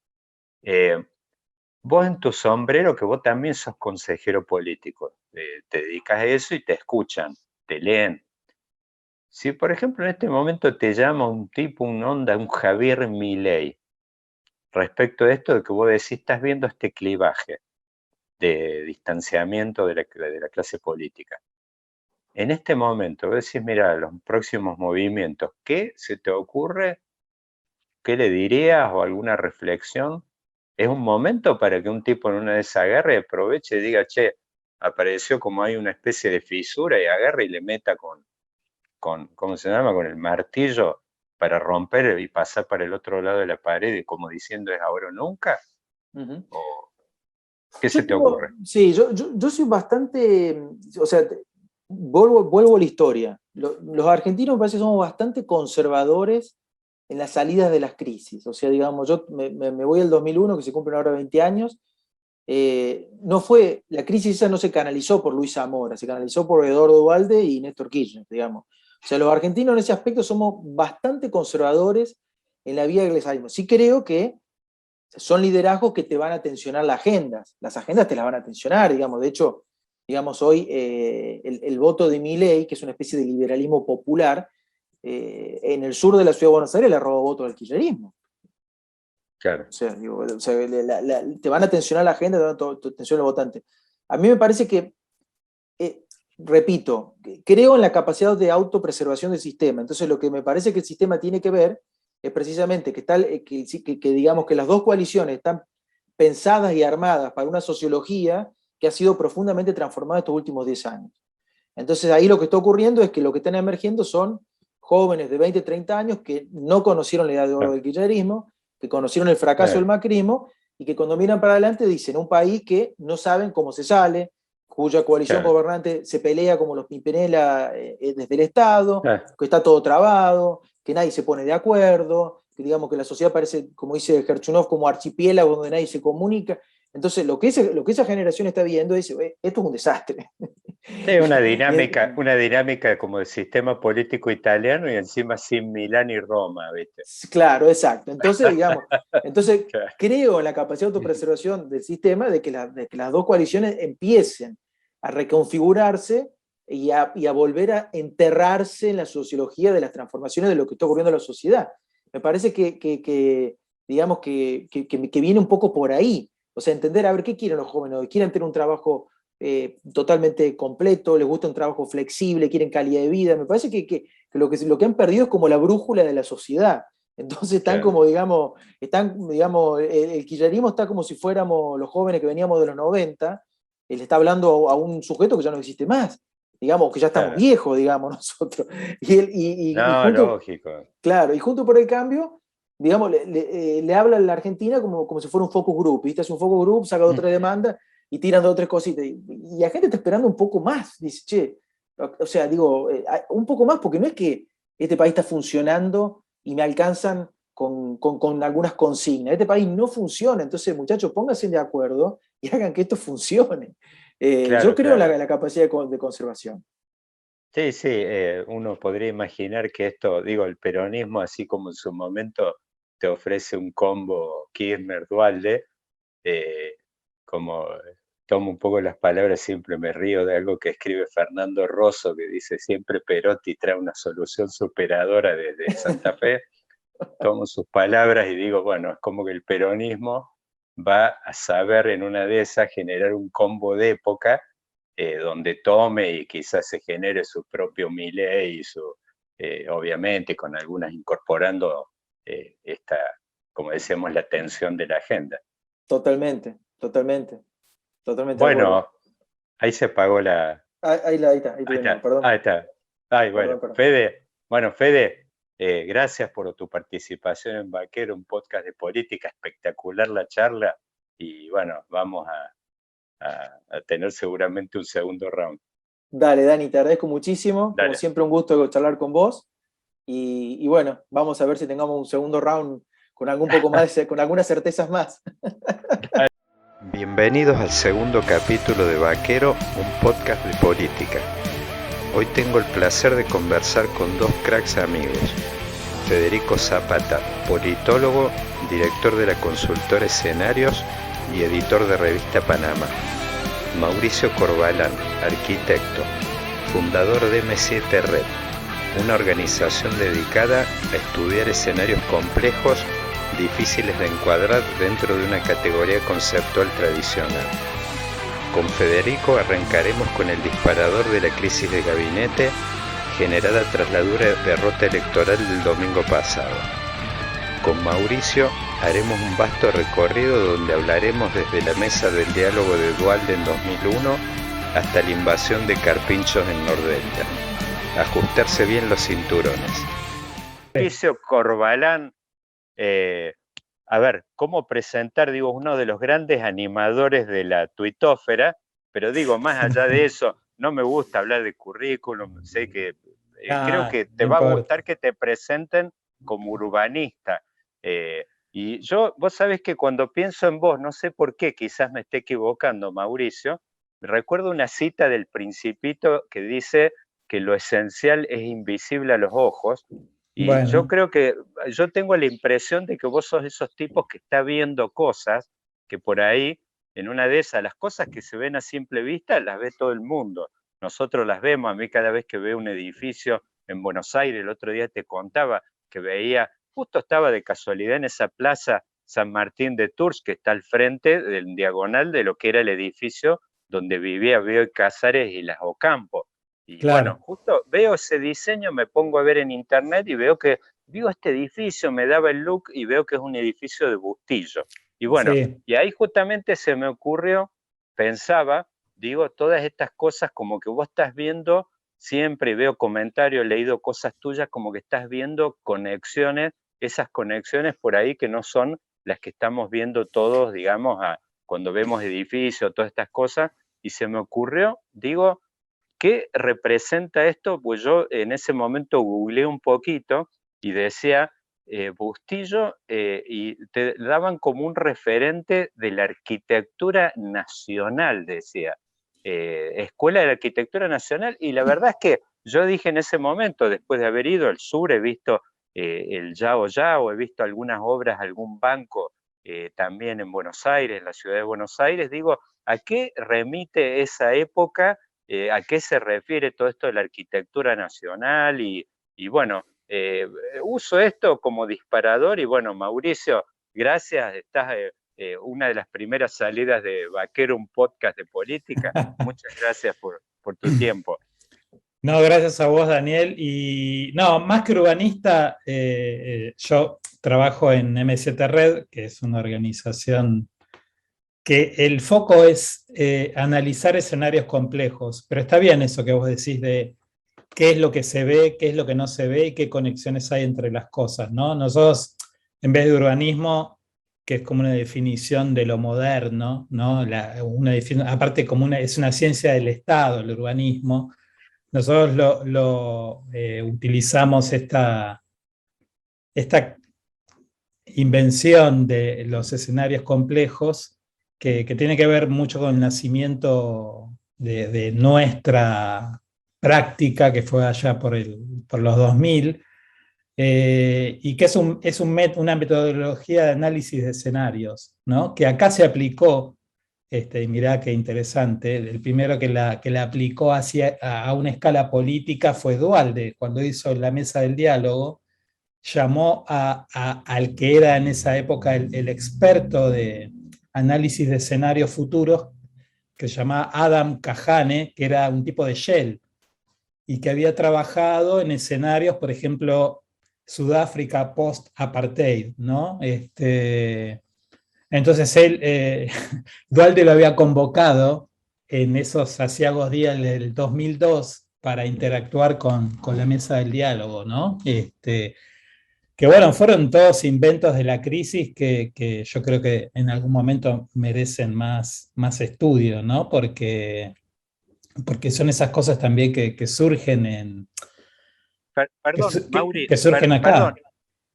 Vos en tu sombrero, que vos también sos consejero político, te dedicas a eso y te escuchan, te leen. Si, por ejemplo, en este momento te llama un tipo, un Javier Milei, respecto de esto de que vos decís, estás viendo este clivaje de distanciamiento de la clase política. En este momento, vos decís, mira, los próximos movimientos, ¿qué se te ocurre? ¿Qué le dirías o alguna reflexión? ¿Es un momento para que un tipo en una de esas agarre, aproveche y diga, che, apareció como hay una especie de fisura y agarre y le meta con ¿cómo se llama? Con el martillo para romper y pasar para el otro lado de la pared, y como diciendo es ahora o nunca? ¿O qué se te ocurre? Sí, yo soy bastante, o sea, vuelvo a la historia. Los argentinos me parece que somos bastante conservadores en las salidas de las crisis. O sea, digamos, yo me voy al 2001, que se cumplen ahora 20 años. La crisis esa no se canalizó por Luis Zamora, se canalizó por Eduardo Duhalde y Néstor Kirchner, digamos. O sea, los argentinos en ese aspecto somos bastante conservadores en la vía que les salimos. Sí creo que son liderazgos que te van a tensionar las agendas te las van a tensionar, digamos. De hecho, digamos, hoy el voto de Milei, que es una especie de liberalismo popular, en el sur de la ciudad de Buenos Aires le roba votos al kirchnerismo. Claro. O sea, te van a tensionar la agenda, te van a tensionar los votantes. A mí me parece que, repito, creo en la capacidad de autopreservación del sistema. Entonces, lo que me parece que el sistema tiene que ver es precisamente que digamos que las dos coaliciones están pensadas y armadas para una sociología que ha sido profundamente transformada estos últimos 10 años. Entonces, ahí lo que está ocurriendo es que lo que están emergiendo son jóvenes de 20, 30 años que no conocieron la edad de oro del kirchnerismo, que conocieron el fracaso del macrismo, y que cuando miran para adelante dicen un país que no saben cómo se sale, cuya coalición gobernante se pelea como los Pimpinela desde el Estado, que está todo trabado, que nadie se pone de acuerdo, que digamos que la sociedad parece, como dice Gerchunov, como archipiélago donde nadie se comunica. Entonces, lo que esa generación está viendo es, esto es un desastre. Sí, una dinámica como el sistema político italiano y encima sin Milán y Roma, ¿viste? Claro, exacto. Entonces, digamos, Claro. creo en la capacidad de autopreservación del sistema de que las dos coaliciones empiecen a reconfigurarse y a volver a enterrarse en la sociología de las transformaciones de lo que está ocurriendo en la sociedad. Me parece digamos, que viene un poco por ahí. O sea, entender, a ver, ¿qué quieren los jóvenes? ¿Quieren tener un trabajo totalmente completo? ¿Les gusta un trabajo flexible? ¿Quieren calidad de vida? Me parece que lo que han perdido es como la brújula de la sociedad. Entonces están Claro. como, digamos, el kirchnerismo está como si fuéramos los jóvenes que veníamos de los 90, él está hablando a un sujeto que ya no existe más, digamos, que ya estamos Claro. viejos, digamos, nosotros. Y No, junto, lógico. claro, y junto por el cambio, digamos, le habla a la Argentina como si fuera un focus group, ¿viste? Es un focus group, saca otra demanda y tiran dos o tres cositas. Y la gente está esperando un poco más, dice, che, o sea, digo, un poco más, porque no es que este país está funcionando y me alcanzan con algunas consignas. Este país no funciona, entonces muchachos, pónganse de acuerdo y hagan que esto funcione. Yo Claro, creo en claro. la capacidad de conservación. Sí, sí, uno podría imaginar que esto, digo, el peronismo, así como en su momento te ofrece un combo Kirchner-Duhalde, eh, como tomo un poco las palabras, siempre me río de algo que escribe Fernando Rosso, que dice, siempre Perotti trae una solución superadora desde Santa Fe. Tomo sus palabras y digo, bueno, es como que el peronismo va a saber en una de esas generar un combo de época donde tome y quizás se genere su propio Milei y obviamente con algunas incorporando esta, como decíamos, la tensión de la agenda. Totalmente, totalmente, totalmente de acuerdo. Bueno, ahí se apagó Ahí te ahí venía, está, perdón, ahí está. Ay, bueno, perdón, perdón. Fede, gracias por tu participación en Vaquero, un podcast de política, espectacular la charla y bueno, vamos a tener seguramente un segundo round. Dale, Dani, te agradezco muchísimo. Como Dale. siempre, un gusto charlar con vos. Y bueno, vamos a ver si tengamos un segundo round con algún poco más, con algunas certezas más. Bienvenidos al segundo capítulo de Vaquero, un podcast de política. Hoy tengo el placer de conversar con dos cracks amigos. Federico Zapata, politólogo, director de la consultora Escenarios y editor de Revista Panamá. Mauricio Corbalán, arquitecto, fundador de M7 Red, una organización dedicada a estudiar escenarios complejos, difíciles de encuadrar dentro de una categoría conceptual tradicional. Con Federico arrancaremos con el disparador de la crisis de gabinete generada tras la dura derrota electoral del domingo pasado. Con Mauricio haremos un vasto recorrido donde hablaremos desde la mesa del diálogo de Duhalde en 2001 hasta la invasión de carpinchos en Nordelta. Ajustarse bien los cinturones. Mauricio Corbalán, a ver, ¿cómo presentar? Digo, uno de los grandes animadores de la tuitósfera, pero digo, más allá de eso, no me gusta hablar de currículum, sé que creo que te va a gustar que te presenten como urbanista. Y vos sabés que cuando pienso en vos, no sé por qué, quizás me esté equivocando, Mauricio, recuerdo una cita del Principito que dice que lo esencial es invisible a los ojos, y yo Bueno, creo que yo tengo la impresión de que vos sos esos tipos que está viendo cosas que por ahí, en una de esas, las cosas que se ven a simple vista, las ve todo el mundo. Nosotros las vemos, a mí cada vez que veo un edificio en Buenos Aires, el otro día te contaba que veía, justo estaba de casualidad en esa plaza San Martín de Tours, que está al frente del diagonal de lo que era el edificio donde vivía Bioy Casares y las Ocampo. Y bueno, claro, justo veo ese diseño, me pongo a ver en internet y veo que, digo, este edificio me daba el look y veo que es un edificio de Bustillo. Y bueno, sí, y ahí justamente se me ocurrió, pensaba, digo, todas estas cosas como que vos estás viendo siempre, y veo comentarios, he leído cosas tuyas, como que estás viendo conexiones, esas conexiones por ahí que no son las que estamos viendo todos, digamos, cuando vemos edificios, todas estas cosas, y se me ocurrió, digo, ¿qué representa esto? Pues yo en ese momento googleé un poquito y decía, Bustillo, y te daban como un referente de la arquitectura nacional, decía. Escuela de la Arquitectura Nacional, y la verdad es que yo dije en ese momento, después de haber ido al sur, he visto el Yao Yao, he visto algunas obras, algún banco también en Buenos Aires, en la ciudad de Buenos Aires, digo, ¿a qué remite esa época? ¿A qué se refiere todo esto de la arquitectura nacional? Y bueno, uso esto como disparador y bueno, Mauricio, gracias, estás una de las primeras salidas de Vaquero, un podcast de política. Muchas gracias por tu tiempo. No, gracias a vos, Daniel. Y no, más que urbanista, yo trabajo en MZ Red, que es una organización que el foco es analizar escenarios complejos, pero está bien eso que vos decís de qué es lo que se ve, qué es lo que no se ve y qué conexiones hay entre las cosas, ¿no? Nosotros, en vez de urbanismo, que es como una definición de lo moderno, ¿no? Aparte es una ciencia del Estado, el urbanismo, nosotros utilizamos esta invención de los escenarios complejos que tiene que ver mucho con el nacimiento de nuestra práctica, que fue allá por los 2000, y que es una metodología de análisis de escenarios, ¿no? Que acá se aplicó, y mirá qué interesante, el primero que la aplicó a una escala política fue Duhalde, cuando hizo la mesa del diálogo, llamó al que era en esa época el experto de análisis de escenarios futuros, que se llamaba Adam Kahane, que era un tipo de Shell, y que había trabajado en escenarios, por ejemplo, Sudáfrica post-apartheid, ¿no? Entonces él, Duhalde lo había convocado en esos aciagos días del 2002 para interactuar con la mesa del diálogo, ¿no? Que bueno, fueron todos inventos de la crisis que yo creo que en algún momento merecen más estudio, ¿no? Porque son esas cosas también que surgen Perdón, Mauri, que surgen acá. perdón,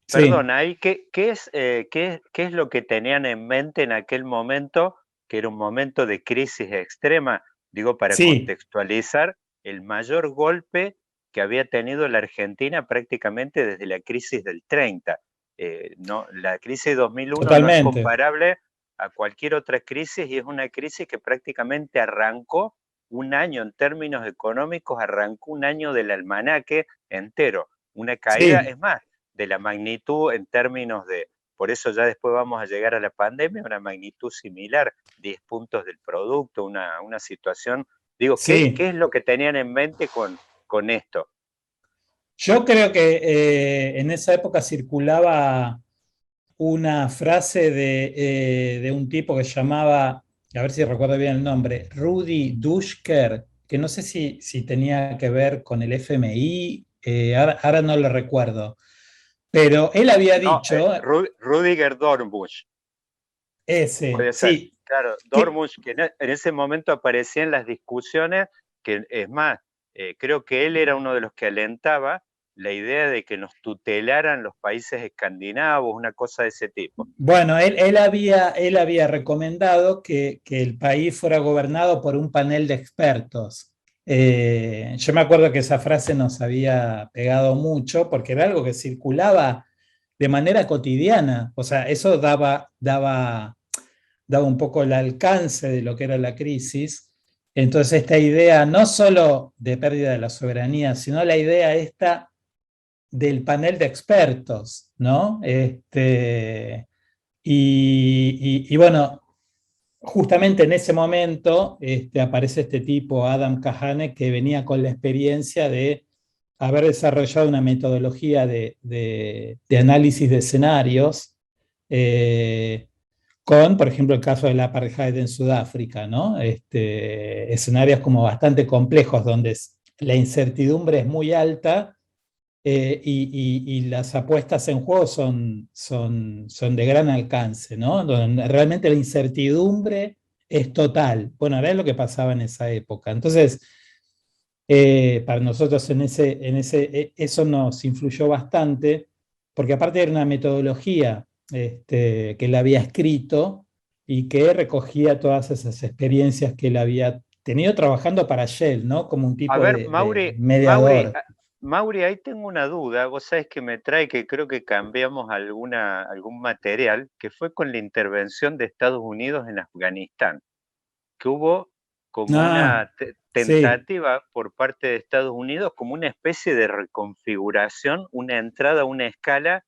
Sí. ahí, ¿qué es lo que tenían en mente en aquel momento, que era un momento de crisis extrema? Digo, para Sí, contextualizar, el mayor golpe que había tenido la Argentina prácticamente desde la crisis del 30. No, la crisis de 2001 no es totalmente. comparable a cualquier otra crisis y es una crisis que prácticamente arrancó un año en términos económicos, arrancó un año del almanaque entero. Una caída, Sí, es más, de la magnitud en términos de, por eso ya después vamos a llegar a la pandemia, una magnitud similar, 10 puntos del producto, una situación. Digo, ¿qué sí. es lo que tenían en mente con esto? Yo creo que en esa época circulaba una frase de un tipo que se llamaba, a ver si recuerdo bien el nombre, Rudy Dushker, que no sé si tenía que ver con el FMI, ahora no lo recuerdo, pero él había No, dicho, Rudiger Dornbusch, ese, puede ser. sí, Claro, que, Dornbusch, que en ese momento aparecía en las discusiones, que es más, creo que él era uno de los que alentaba la idea de que nos tutelaran los países escandinavos, una cosa de ese tipo. bueno, él había recomendado que el país fuera gobernado por un panel de expertos. Yo me acuerdo que esa frase nos había pegado mucho porque era algo que circulaba de manera cotidiana. O sea, eso daba un poco el alcance de lo que era la crisis. Entonces, esta idea no solo de pérdida de la soberanía, sino la idea esta del panel de expertos, ¿no? Y bueno, justamente en ese momento aparece este tipo, Adam Kahane, que venía con la experiencia de haber desarrollado una metodología de análisis de escenarios, con, por ejemplo, el caso de la apartheid en Sudáfrica, ¿no? Escenarios como bastante complejos, donde la incertidumbre es muy alta, y las apuestas en juego son de gran alcance, ¿no? Donde realmente la incertidumbre es total. Bueno, era lo que pasaba en esa época. Entonces, para nosotros eso nos influyó bastante. porque aparte era una metodología que él había escrito y que recogía todas esas experiencias que él había tenido trabajando para Shell, ¿no? Como un A tipo ver, de Mauri, mediador. Mauri, ahí tengo una duda. Vos sabés que me trae que creo que cambiamos algún material, que fue con la intervención de Estados Unidos en Afganistán, que hubo como Ah, una sí, tentativa por parte de Estados Unidos, como una especie de reconfiguración, una entrada a una escala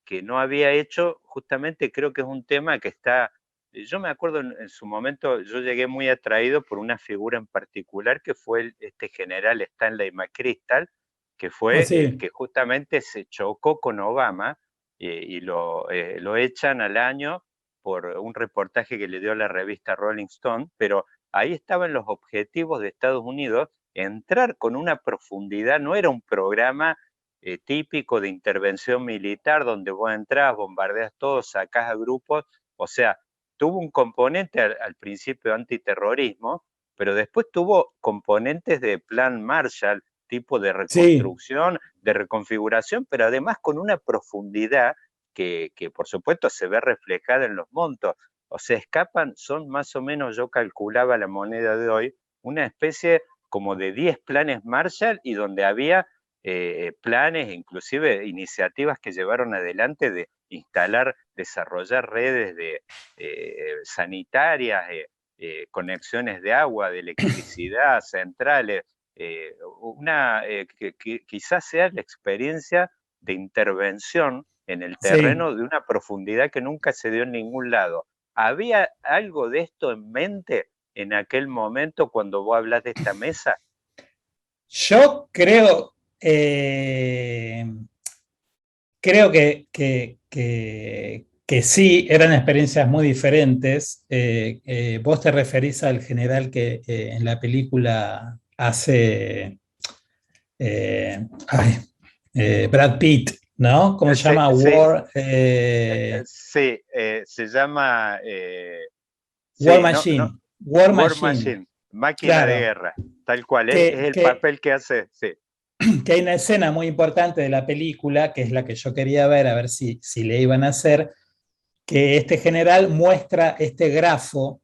que no había hecho. Justamente creo que es un tema que está, yo me acuerdo en su momento, yo llegué muy atraído por una figura en particular que fue este general Stanley McChrystal, que oh, fue el sí, que justamente se chocó con Obama, y lo echan al año por un reportaje que le dio la revista Rolling Stone, pero ahí estaban los objetivos de Estados Unidos, entrar con una profundidad. No era un programa típico de intervención militar donde vos entrás, bombardeas todo, sacás a grupos. O sea, tuvo un componente al principio antiterrorismo, pero después tuvo componentes de plan Marshall, tipo de sí. reconstrucción, de reconfiguración, pero además con una profundidad que por supuesto se ve reflejada en los montos. O sea, son más o menos, yo calculaba la moneda de hoy, una especie como de 10 planes Marshall, y donde había planes, inclusive iniciativas que llevaron adelante de instalar, desarrollar redes sanitarias, conexiones de agua, de electricidad, centrales. Que quizás sea la experiencia de intervención en el Sí, terreno de una profundidad que nunca se dio en ningún lado. ¿Había algo de esto en mente en aquel momento cuando vos hablas de esta mesa? yo creo que sí, eran experiencias muy diferentes. Vos te referís al general que en la película hace ay, Brad Pitt, ¿no? ¿Cómo se Sí, llama? sí, sí, se llama, War sí, no, no, Machine. War War Machine, Machine, máquina de claro. guerra, tal cual, es Que, el que, papel que hace, sí, que hay una escena muy importante de la película, que es la que yo quería ver, a ver si le iban a hacer, que este general muestra este grafo.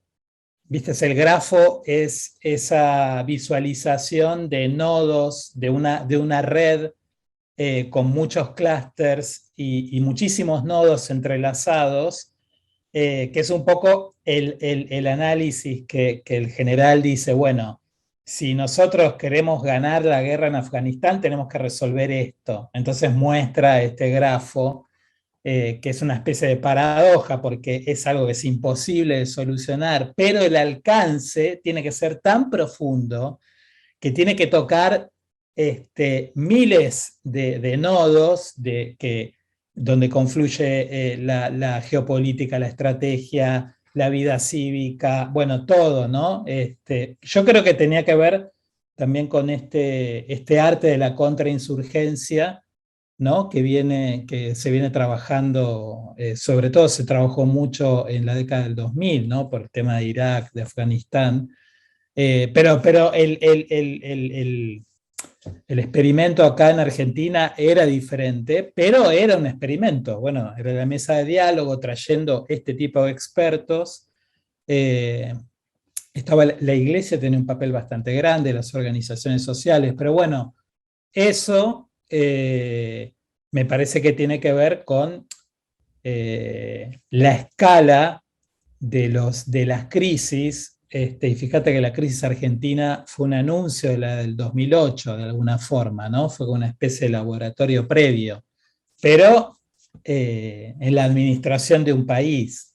¿Viste? El grafo es esa visualización de nodos de una red con muchos clústeres y muchísimos nodos entrelazados, que es un poco el análisis que el general dice, bueno, si nosotros queremos ganar la guerra en Afganistán, tenemos que resolver esto. Entonces muestra este grafo que es una especie de paradoja porque es algo que es imposible de solucionar, pero el alcance tiene que ser tan profundo que tiene que tocar miles de nodos donde confluye la geopolítica, la estrategia, la vida cívica, bueno, todo, ¿no? Yo creo que tenía que ver también con este arte de la contrainsurgencia, ¿no? Que se viene trabajando, sobre todo se trabajó mucho en la década del 2000, ¿no? Por el tema de Irak, de Afganistán. Pero el experimento acá en Argentina era diferente, pero era un experimento. Bueno, era la mesa de diálogo trayendo este tipo de expertos. Eh, la iglesia tenía un papel bastante grande, las organizaciones sociales, pero bueno, eso me parece que tiene que ver con la escala de las crisis. Y fíjate que la crisis argentina fue un anuncio de la del 2008, de alguna forma, ¿no? Fue como una especie de laboratorio previo, pero en la administración de un país.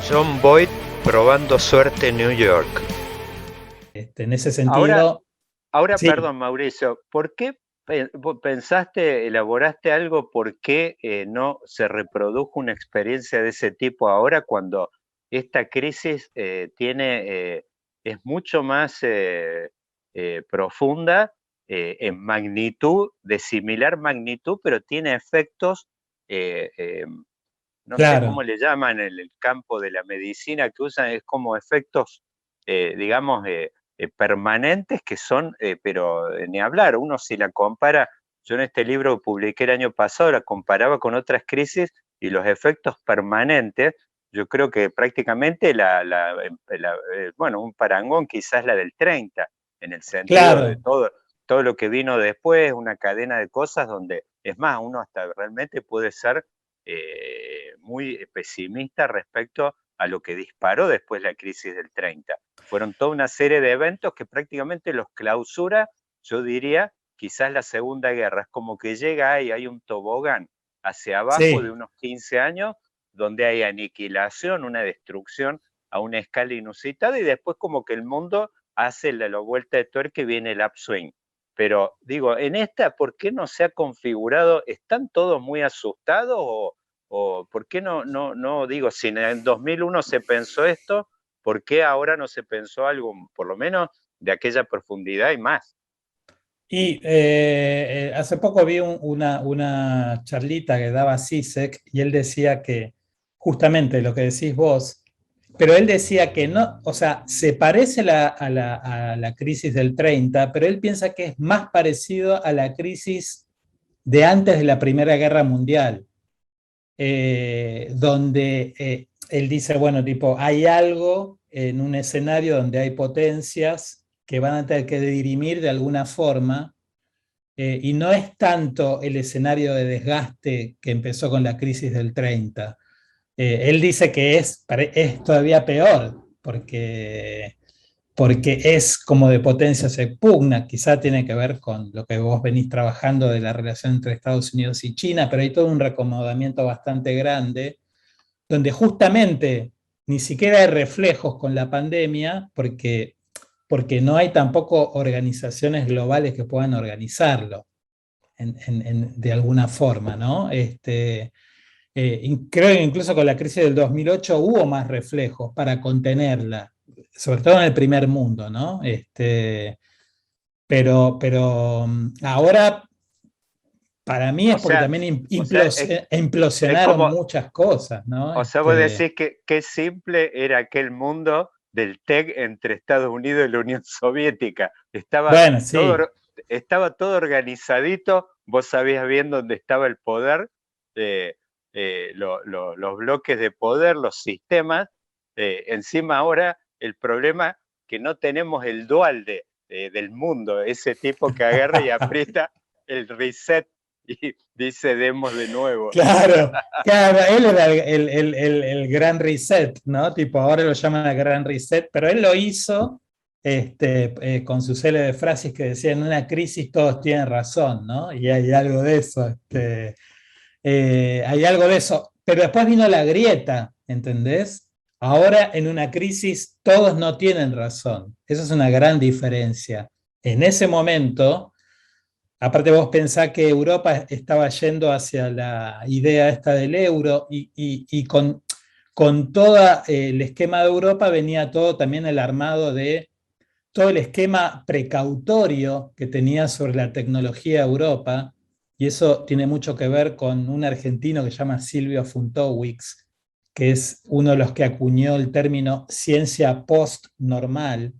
John Boyd probando suerte en New York. En ese Ahora, sentido, ahora, sí. perdón, Mauricio, ¿por qué vos pensaste, elaboraste algo, por qué no se reprodujo una experiencia de ese tipo ahora cuando esta crisis es mucho más profunda, en magnitud, de similar magnitud, pero tiene efectos, eh, eh, no sé cómo Claro, le llaman en el campo de la medicina que usan, es como efectos, digamos, permanentes que son, pero ni hablar, uno si la compara, yo en este libro que publiqué el año pasado la comparaba con otras crisis y los efectos permanentes, yo creo que prácticamente bueno, un parangón quizás la del 30, en el sentido de Claro. todo lo que vino después, una cadena de cosas donde, es más, uno hasta realmente puede ser muy pesimista respecto a lo que disparó después la crisis del 30. Fueron toda una serie de eventos que prácticamente los clausura, yo diría, quizás la Segunda Guerra. Es como que llega ahí, hay un tobogán hacia abajo de Sí. unos 15 años, donde hay aniquilación, una destrucción a una escala inusitada, y después como que el mundo hace la vuelta de tuerca y viene el upswing. Pero digo, en esta, ¿por qué no se ha configurado? ¿Están todos muy asustados o por qué no digo, si en el 2001 se pensó esto, ¿por qué ahora no se pensó algo, por lo menos, de aquella profundidad y más? Y hace poco vi una charlita que daba Zizek y él decía que justamente lo que decís vos, pero él decía que no, o sea, se parece a la crisis del 30, pero él piensa que es más parecido a la crisis de antes de la Primera Guerra Mundial, donde él dice, bueno, tipo, hay algo en un escenario donde hay potencias que van a tener que dirimir de alguna forma, y no es tanto el escenario de desgaste que empezó con la crisis del 30. Él dice que es todavía peor, porque es como de potencia se pugna, quizá tiene que ver con lo que vos venís trabajando de la relación entre Estados Unidos y China, pero hay todo un reacomodamiento bastante grande, donde justamente ni siquiera hay reflejos con la pandemia, porque no hay tampoco organizaciones globales que puedan organizarlo de alguna forma, ¿no? Creo que incluso con la crisis del 2008 hubo más reflejos para contenerla, sobre todo en el primer mundo, ¿no? Pero ahora, para mí O es porque sea, también es implosionaron como, muchas cosas, ¿no? o sea, vos decís que qué simple era aquel mundo del TEC entre Estados Unidos y la Unión Soviética. Bueno, sí, Estaba todo organizadito, vos sabías bien dónde estaba el poder, eh, los bloques de poder, los sistemas. Encima ahora el problema que no tenemos el dual del mundo, ese tipo que agarra y aprieta el reset y dice demos de nuevo. claro, claro, él era el gran reset, ¿no? Tipo, ahora lo llaman el gran reset, pero él lo hizo con su célebre frases que decía, en una crisis todos tienen razón, ¿no? Y hay algo de eso, hay algo de eso. Pero después vino la grieta, ¿entendés? Ahora en una crisis todos no tienen razón. Esa es una gran diferencia. En ese momento, aparte vos pensás que Europa estaba yendo hacia la idea esta del euro y con todo el esquema de Europa venía todo también el armado de todo el esquema precautorio que tenía sobre la tecnología de Europa, y eso tiene mucho que ver con un argentino que se llama Silvio Funtowicz, que es uno de los que acuñó el término ciencia post-normal,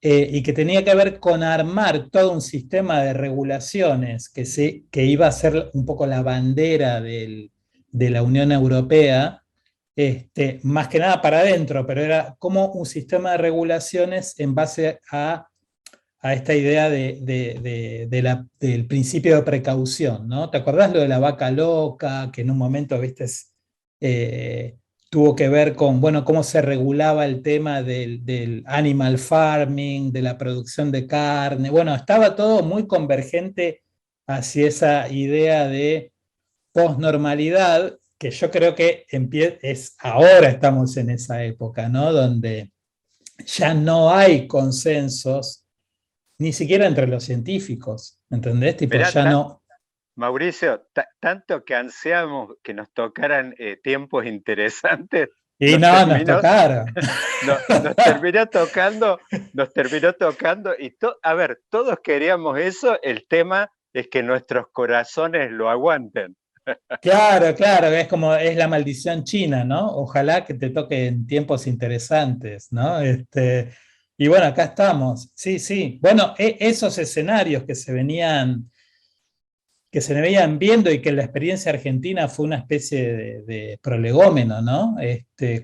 y que tenía que ver con armar todo un sistema de regulaciones que iba a ser un poco la bandera de la Unión Europea, más que nada para adentro, pero era como un sistema de regulaciones en base a esta idea del principio de precaución, ¿no? ¿Te acordás lo de la vaca loca, que en un momento, viste, eh, tuvo que ver con, bueno, cómo se regulaba el tema del animal farming, de la producción de carne? Bueno, estaba todo muy convergente hacia esa idea de posnormalidad, que yo creo que ahora estamos en esa época, ¿no? Donde ya no hay consensos, ni siquiera entre los científicos, ¿entendés? Tipo, Mirá, ya no. Mauricio, tanto que ansiamos que nos tocaran tiempos interesantes, Y nos no, nos terminó, tocaron. nos terminó tocando, y a ver, todos queríamos eso, el tema es que nuestros corazones lo aguanten. Claro, claro, es la maldición china, ¿no? Ojalá que te toque en tiempos interesantes, ¿no? Y bueno, acá estamos. Sí, sí. Bueno, esos escenarios que se veían viendo y que la experiencia argentina fue una especie de prolegómeno, ¿no?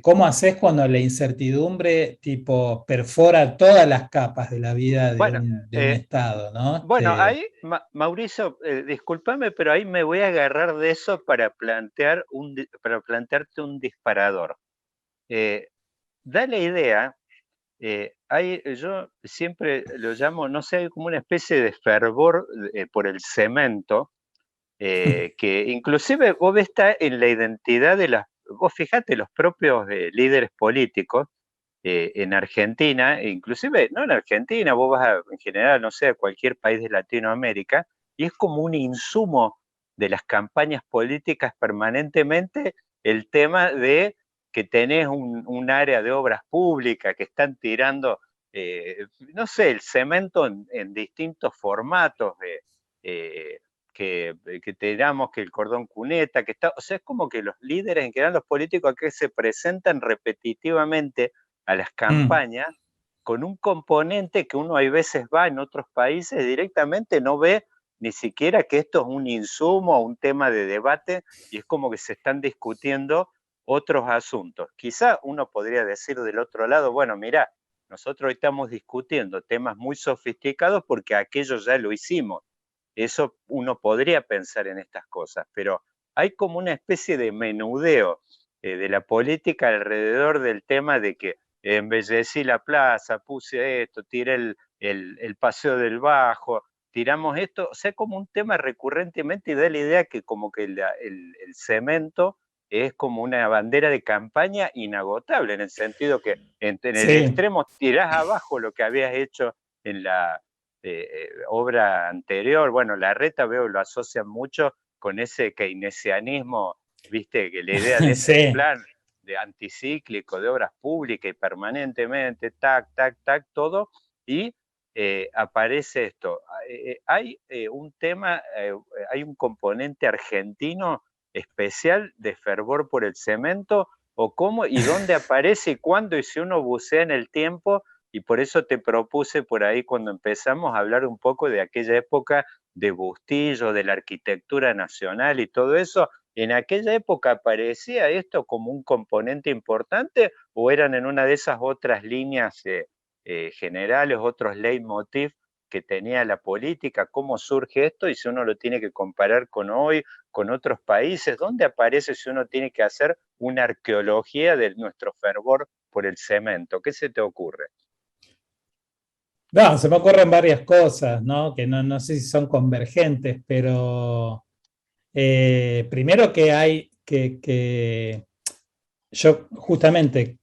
¿Cómo haces cuando la incertidumbre tipo perfora todas las capas de la vida de Bueno, un Estado, ¿no? bueno, ahí, Mauricio, discúlpame, pero ahí me voy a agarrar de eso para para plantearte un disparador. Da la idea, yo siempre lo llamo, no sé, como una especie de fervor por el cemento, que inclusive vos ves está en la identidad vos fijate, los propios líderes políticos en Argentina, inclusive no en Argentina, vos en general, no sé, a cualquier país de Latinoamérica, y es como un insumo de las campañas políticas permanentemente el tema de que tenés un área de obras públicas que están tirando, no sé, el cemento en distintos formatos, que tiramos que el cordón cuneta, o sea, es como que los líderes, en general los políticos que se presentan repetitivamente a las campañas con un componente que uno hay veces va en otros países directamente no ve ni siquiera que esto es un insumo o un tema de debate y es como que se están discutiendo otros asuntos. Quizá uno podría decir del otro lado, bueno, mira, nosotros hoy estamos discutiendo temas muy sofisticados porque aquello ya lo hicimos. Eso uno podría pensar en estas cosas, pero hay como una especie de menudeo de la política alrededor del tema de que embellecí la plaza, puse esto, tiré el paseo del Bajo, tiramos esto, o sea, como un tema recurrentemente y da la idea que como que el cemento es como una bandera de campaña inagotable, en el sentido que en el Sí. extremo tirás abajo lo que habías hecho en la obra anterior. Bueno, Larreta veo lo asocian mucho con ese keynesianismo, viste, que la idea de ese Sí. plan de anticíclico, de obras públicas y permanentemente, tac, tac, tac, todo, y aparece esto. Hay un tema, hay un componente argentino especial de fervor por el cemento, o cómo, y dónde aparece y cuándo, y si uno bucea en el tiempo, y por eso te propuse por ahí cuando empezamos a hablar un poco de aquella época de Bustillo, de la arquitectura nacional y todo eso. ¿En aquella época aparecía esto como un componente importante o eran en una de esas otras líneas generales, otros leitmotiv que tenía la política? ¿Cómo surge esto? Y si uno lo tiene que comparar con hoy, con otros países, ¿dónde aparece si uno tiene que hacer una arqueología de nuestro fervor por el cemento? ¿Qué se te ocurre? No, se me ocurren varias cosas, ¿no? Que no sé si son convergentes, pero primero que hay que yo justamente,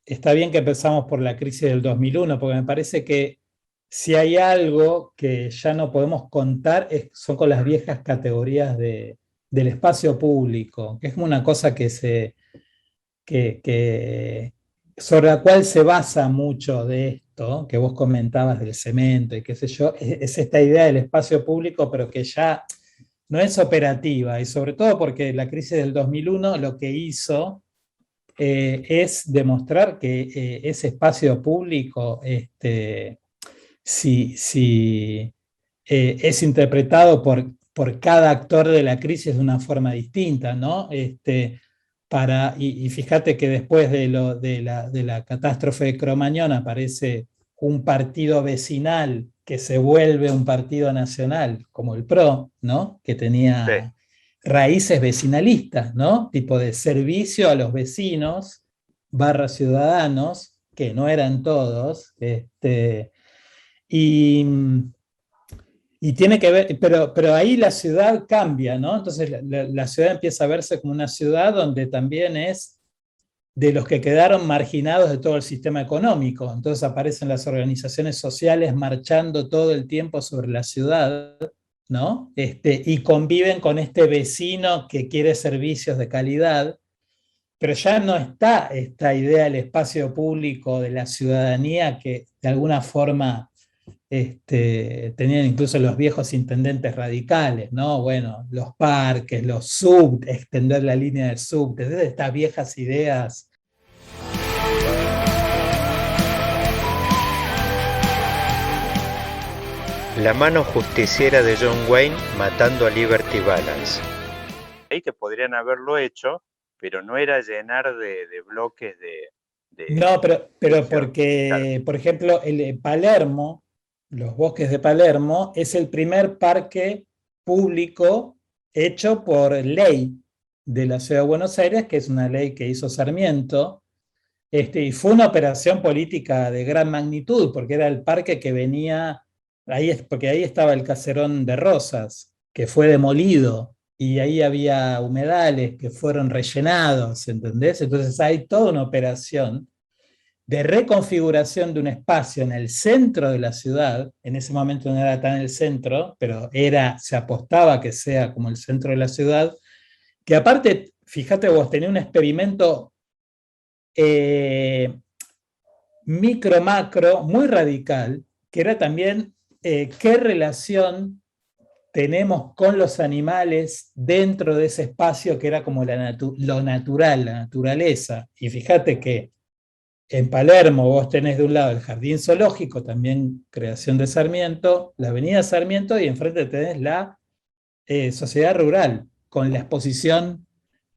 está bien que empezamos por la crisis del 2001, porque me parece que si hay algo que ya no podemos contar son con las viejas categorías del espacio público, que es como una cosa sobre la cual se basa mucho de esto, que vos comentabas del cemento y qué sé yo, es esta idea del espacio público, pero que ya no es operativa, y sobre todo porque la crisis del 2001 lo que hizo es demostrar que ese espacio público, si es interpretado por cada actor de la crisis de una forma distinta, ¿no? Y fíjate que después de la catástrofe de Cromañón aparece un partido vecinal que se vuelve un partido nacional, como el PRO, ¿no? Que tenía raíces vecinalistas, ¿no? Tipo de servicio a los vecinos, barra ciudadanos, que no eran todos, y tiene que ver, pero ahí la ciudad cambia, ¿no? Entonces la ciudad empieza a verse como una ciudad donde también es de los que quedaron marginados de todo el sistema económico. Entonces aparecen las organizaciones sociales marchando todo el tiempo sobre la ciudad, ¿no? Y conviven con este vecino que quiere servicios de calidad, pero ya no está esta idea del espacio público, de la ciudadanía que de alguna forma tenían incluso los viejos intendentes radicales, ¿no? Bueno, los parques, los subtes, extender la línea del subte, estas viejas ideas La mano justiciera de John Wayne matando a Liberty Balance. Ahí que podrían haberlo hecho, pero no era llenar de bloques No, pero porque, por ejemplo, Palermo, los bosques de Palermo, es el primer parque público hecho por ley de la Ciudad de Buenos Aires, que es una ley que hizo Sarmiento, y fue una operación política de gran magnitud, porque era el parque que venía, porque ahí estaba el caserón de Rosas, que fue demolido, y ahí había humedales que fueron rellenados, ¿entendés? Entonces hay toda una operación de reconfiguración de un espacio en el centro de la ciudad. En ese momento no era tan el centro, pero se apostaba a que sea como el centro de la ciudad, que aparte, fíjate vos, tenía un experimento micro-macro muy radical, que era también qué relación tenemos con los animales dentro de ese espacio que era como lo natural, la naturaleza. Y fíjate que en Palermo vos tenés de un lado el jardín zoológico, también creación de Sarmiento, la avenida Sarmiento, y enfrente tenés la sociedad rural, con la exposición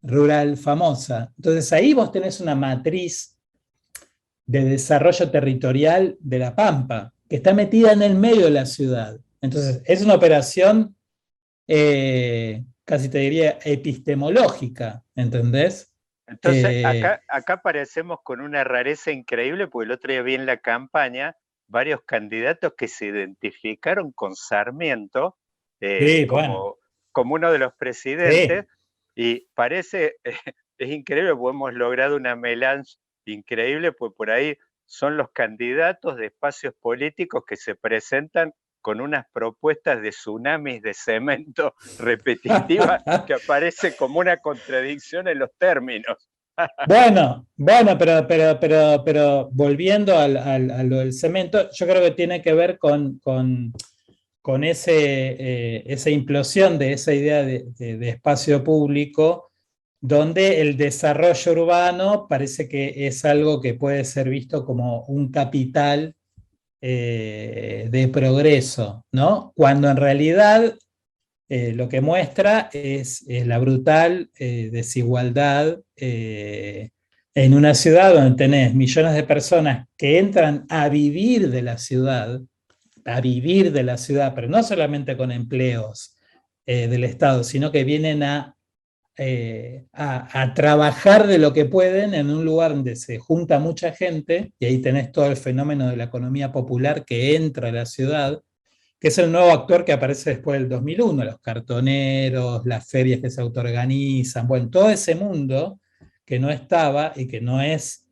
rural famosa. Entonces ahí vos tenés una matriz de desarrollo territorial de La Pampa, que está metida en el medio de la ciudad. Entonces es una operación casi te diría epistemológica, ¿entendés? Entonces, acá aparecemos con una rareza increíble, porque el otro día vi en la campaña varios candidatos que se identificaron con Sarmiento Sí, bueno. como uno de los presidentes, Sí. y parece, es increíble, porque hemos logrado una melange increíble, pues por ahí son los candidatos de espacios políticos que se presentan con unas propuestas de tsunamis de cemento repetitivas que aparece como una contradicción en los términos. Bueno, pero volviendo a lo del cemento, yo creo que tiene que ver con esa implosión de esa idea de espacio público, donde el desarrollo urbano parece que es algo que puede ser visto como un capital de progreso, ¿no? Cuando en realidad lo que muestra es la brutal desigualdad en una ciudad donde tenés millones de personas que entran a vivir de la ciudad, pero no solamente con empleos del Estado, sino que vienen a trabajar de lo que pueden en un lugar donde se junta mucha gente, y ahí tenés todo el fenómeno de la economía popular que entra a la ciudad, que es el nuevo actor que aparece después del 2001, los cartoneros, las ferias que se autoorganizan, bueno, todo ese mundo que no estaba y que no es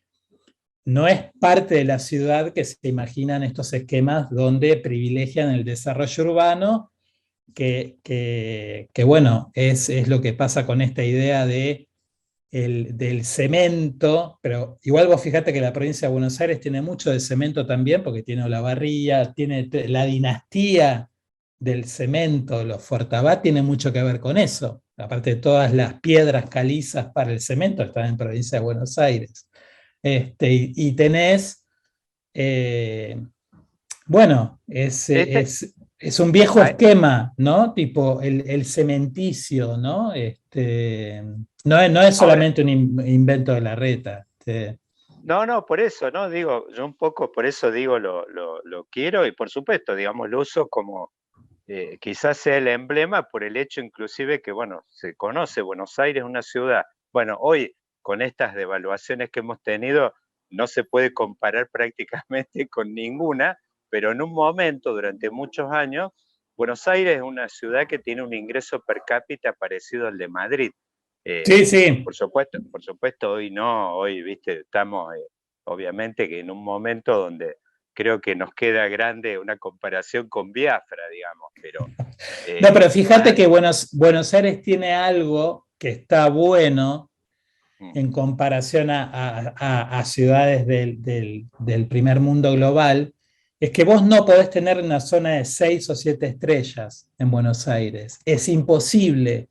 parte de la ciudad que se imaginan estos esquemas donde privilegian el desarrollo urbano, que bueno, es lo que pasa con esta idea del cemento, pero igual vos fíjate que la provincia de Buenos Aires tiene mucho de cemento también, porque tiene Olavarría, tiene la dinastía del cemento, los Fortabat, tiene mucho que ver con eso. Aparte de todas las piedras calizas para el cemento, están en provincia de Buenos Aires. Y tenés, bueno, es un viejo esquema, ¿no? Tipo el cementicio, ¿no? No es solamente un invento de la reta. No, por eso, ¿no? Digo, yo un poco por eso digo lo quiero, y por supuesto, digamos, lo uso como quizás sea el emblema por el hecho inclusive que, bueno, se conoce Buenos Aires, una ciudad. Bueno, hoy con estas devaluaciones que hemos tenido, no se puede comparar prácticamente con ninguna, pero en un momento, durante muchos años, Buenos Aires es una ciudad que tiene un ingreso per cápita parecido al de Madrid. Sí, sí. Por supuesto, hoy no, hoy, viste, estamos obviamente que en un momento donde creo que nos queda grande una comparación con Biafra, digamos, pero... no, pero fíjate que Buenos Aires tiene algo que está bueno en comparación a ciudades del primer mundo global, es que vos no podés tener una zona de 6 o 7 estrellas en Buenos Aires. Es imposible,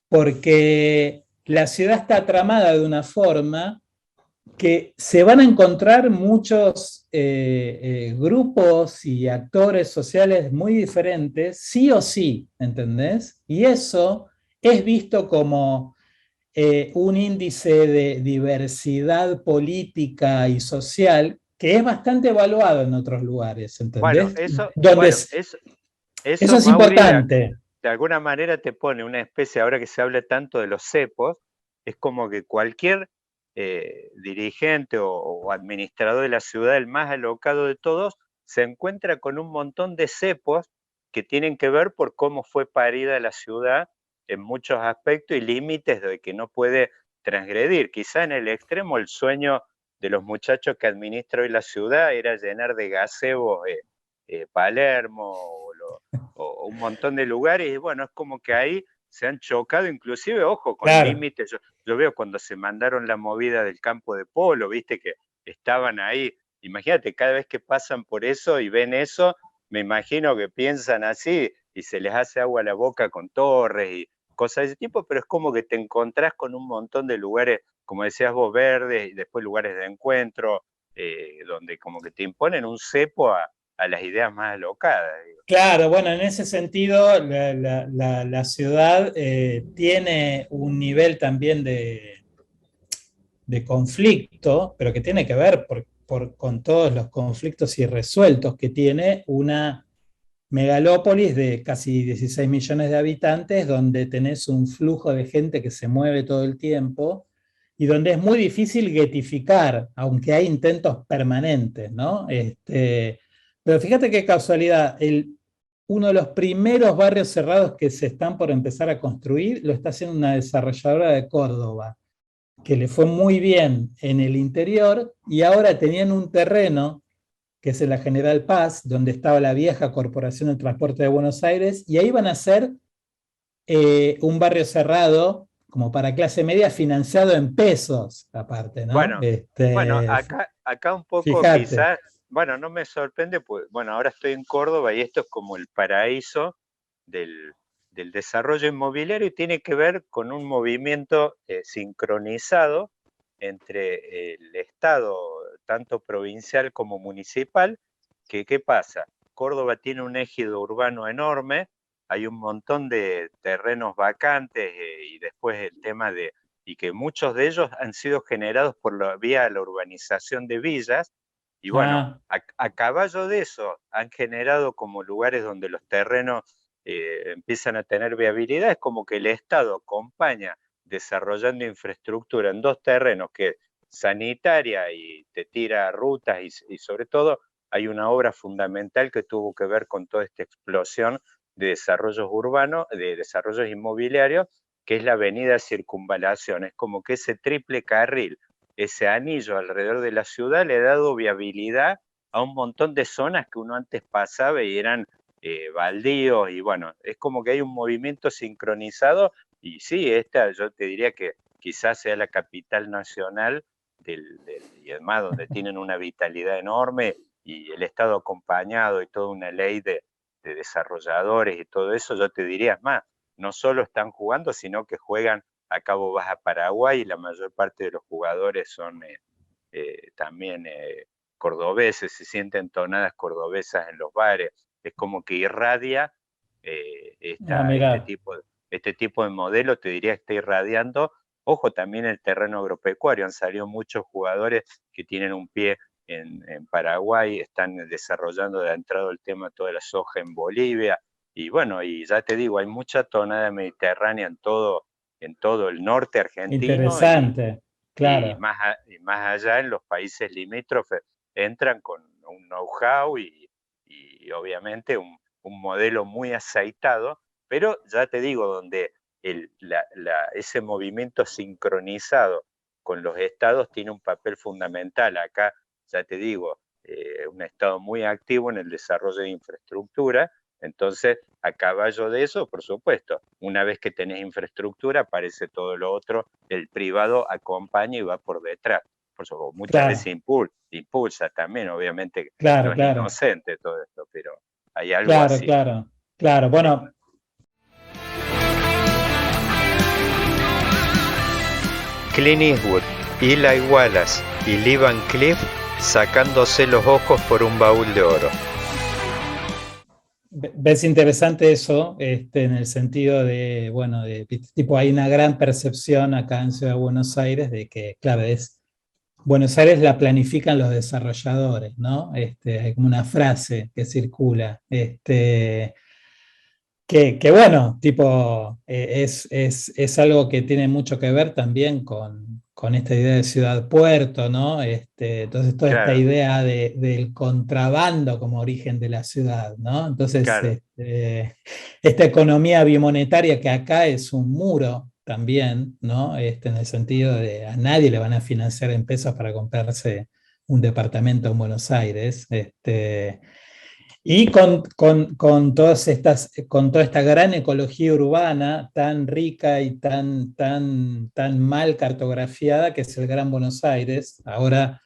porque la ciudad está tramada de una forma que se van a encontrar muchos grupos y actores sociales muy diferentes, sí o sí, ¿entendés? Y eso es visto como un índice de diversidad política y social que es bastante evaluado en otros lugares, ¿entendés? Eso, Eso es Mauri, importante. de alguna manera te pone una especie, ahora que se habla tanto de los cepos, es como que cualquier dirigente o administrador de la ciudad, el más alocado de todos, se encuentra con un montón de cepos que tienen que ver por cómo fue parida la ciudad en muchos aspectos y límites de que no puede transgredir. Quizá en el extremo el sueño de los muchachos que administra hoy la ciudad era llenar de gazebos Palermo o un montón de lugares, y bueno, es como que ahí se han chocado, inclusive, ojo, con Claro. límites. Yo veo cuando se mandaron la movida del campo de polo, viste que estaban ahí. Imagínate, cada vez que pasan por eso y ven eso, me imagino que piensan así y se les hace agua a la boca con torres y cosas de ese tipo, pero es como que te encontrás con un montón de lugares, como decías vos, verdes, y después lugares de encuentro, donde como que te imponen un cepo a las ideas más alocadas. Digo. Claro, bueno, en ese sentido la ciudad tiene un nivel también de conflicto, pero que tiene que ver con todos los conflictos irresueltos que tiene una megalópolis de casi 16 millones de habitantes, donde tenés un flujo de gente que se mueve todo el tiempo y donde es muy difícil getificar, aunque hay intentos permanentes, ¿no? Pero fíjate qué casualidad, uno de los primeros barrios cerrados que se están por empezar a construir lo está haciendo una desarrolladora de Córdoba, que le fue muy bien en el interior y ahora tenían un terreno que es en la General Paz, donde estaba la vieja Corporación de Transporte de Buenos Aires, y ahí van a hacer un barrio cerrado como para clase media financiado en pesos, aparte, ¿no? Bueno, acá un poco fíjate. Quizás, bueno, no me sorprende, pues, bueno, ahora estoy en Córdoba y esto es como el paraíso del desarrollo inmobiliario y tiene que ver con un movimiento sincronizado entre el Estado, tanto provincial como municipal, que ¿qué pasa? Córdoba tiene un ejido urbano enorme, hay un montón de terrenos vacantes y después el tema y que muchos de ellos han sido generados por vía la urbanización de villas, y bueno, a caballo de eso han generado como lugares donde los terrenos empiezan a tener viabilidad. Es como que el Estado acompaña desarrollando infraestructura en dos terrenos, que sanitaria y te tira rutas y sobre todo hay una obra fundamental que tuvo que ver con toda esta explosión de desarrollos urbanos, de desarrollos inmobiliarios, que es la avenida Circunvalación. Es como que ese triple carril, ese anillo alrededor de la ciudad le ha dado viabilidad a un montón de zonas que uno antes pasaba y eran baldíos, y bueno, es como que hay un movimiento sincronizado, y sí, esta yo te diría que quizás sea la capital nacional y además donde tienen una vitalidad enorme y el Estado acompañado y toda una ley de desarrolladores y todo eso. Yo te diría más, no solo están jugando, sino que juegan. Acá vos vas a Paraguay y la mayor parte de los jugadores son también cordobeses, se sienten tonadas cordobesas en los bares. Es como que irradia este tipo de modelo, te diría que está irradiando. Ojo, también el terreno agropecuario, han salido muchos jugadores que tienen un pie en Paraguay, están desarrollando, ha entrado el tema toda la soja en Bolivia, y bueno, y ya te digo, hay mucha tonada mediterránea en todo el norte argentino. Interesante, claro. Y más allá en los países limítrofes, entran con un know-how y obviamente un modelo muy aceitado, pero ya te digo, donde ese movimiento sincronizado con los estados tiene un papel fundamental. Acá, ya te digo, un estado muy activo en el desarrollo de infraestructura. Entonces, a caballo de eso, por supuesto, una vez que tenés infraestructura, aparece todo lo otro, el privado acompaña y va por detrás. Por supuesto, muchas veces impulsa también, obviamente, no es inocente todo esto, pero hay algo así. Claro, bueno. Clint Eastwood, Eli Wallace, y Lee Van Cleef sacándose los ojos por un baúl de oro. Ves interesante eso, en el sentido de, bueno, tipo, hay una gran percepción acá en Ciudad de Buenos Aires de que, claro, Buenos Aires la planifican los desarrolladores, ¿no? Hay como una frase que circula, que bueno, tipo, es algo que tiene mucho que ver también con esta idea de ciudad-puerto, ¿no? Entonces, toda esta Claro, idea del contrabando como origen de la ciudad, ¿no? Entonces, claro. esta economía bimonetaria que acá es un muro también, ¿no? En el sentido de a nadie le van a financiar en pesos para comprarse un departamento en Buenos Aires. Y con con toda esta gran ecología urbana tan rica y tan mal cartografiada que es el Gran Buenos Aires, ahora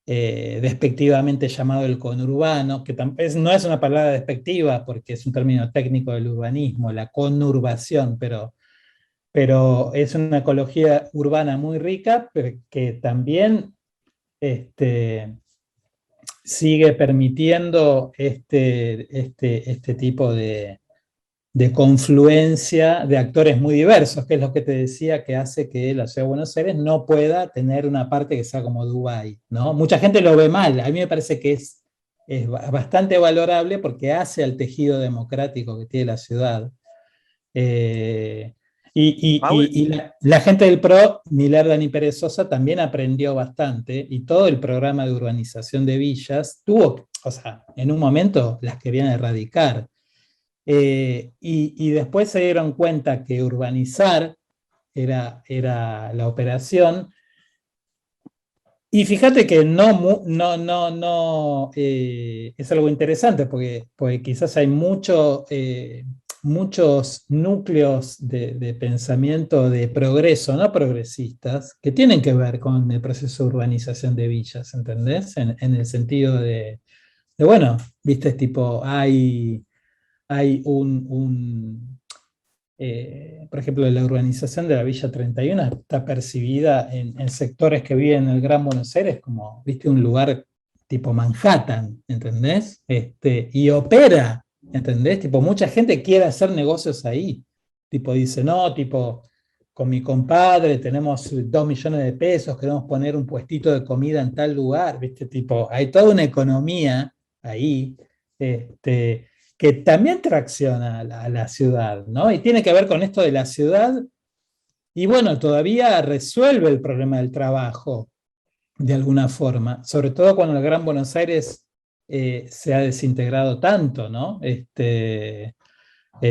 despectivamente llamado el conurbano, que no es una palabra despectiva porque es un término técnico del urbanismo, la conurbación, pero es una ecología urbana muy rica, pero que también sigue permitiendo este tipo de confluencia de actores muy diversos, que es lo que te decía que hace que la Ciudad de Buenos Aires no pueda tener una parte que sea como Dubái, ¿no? Mucha gente lo ve mal, a mí me parece que es bastante valorable porque hace al tejido democrático que tiene la ciudad. Y la gente del PRO, ni lerda ni perezosa, también aprendió bastante y todo el programa de urbanización de villas tuvo, o sea, en un momento las querían erradicar. Y después se dieron cuenta que urbanizar era la operación. Y fíjate que es algo interesante porque quizás hay muchos núcleos de pensamiento de progreso, no progresistas, que tienen que ver con el proceso de urbanización de villas, ¿entendés? En el sentido bueno, viste, tipo, hay por ejemplo, la urbanización de la Villa 31 está percibida en sectores que viven en el Gran Buenos Aires como, viste, un lugar tipo Manhattan, ¿entendés? Y opera, ¿entendés? Tipo, mucha gente quiere hacer negocios ahí. Tipo, dice, no, tipo, con mi compadre tenemos 2 millones de pesos, queremos poner un puestito de comida en tal lugar, viste, tipo, hay toda una economía ahí, que también tracciona a la ciudad, ¿no? Y tiene que ver con esto de la ciudad, y bueno, todavía resuelve el problema del trabajo de alguna forma, sobre todo cuando el Gran Buenos Aires se ha desintegrado tanto, ¿no?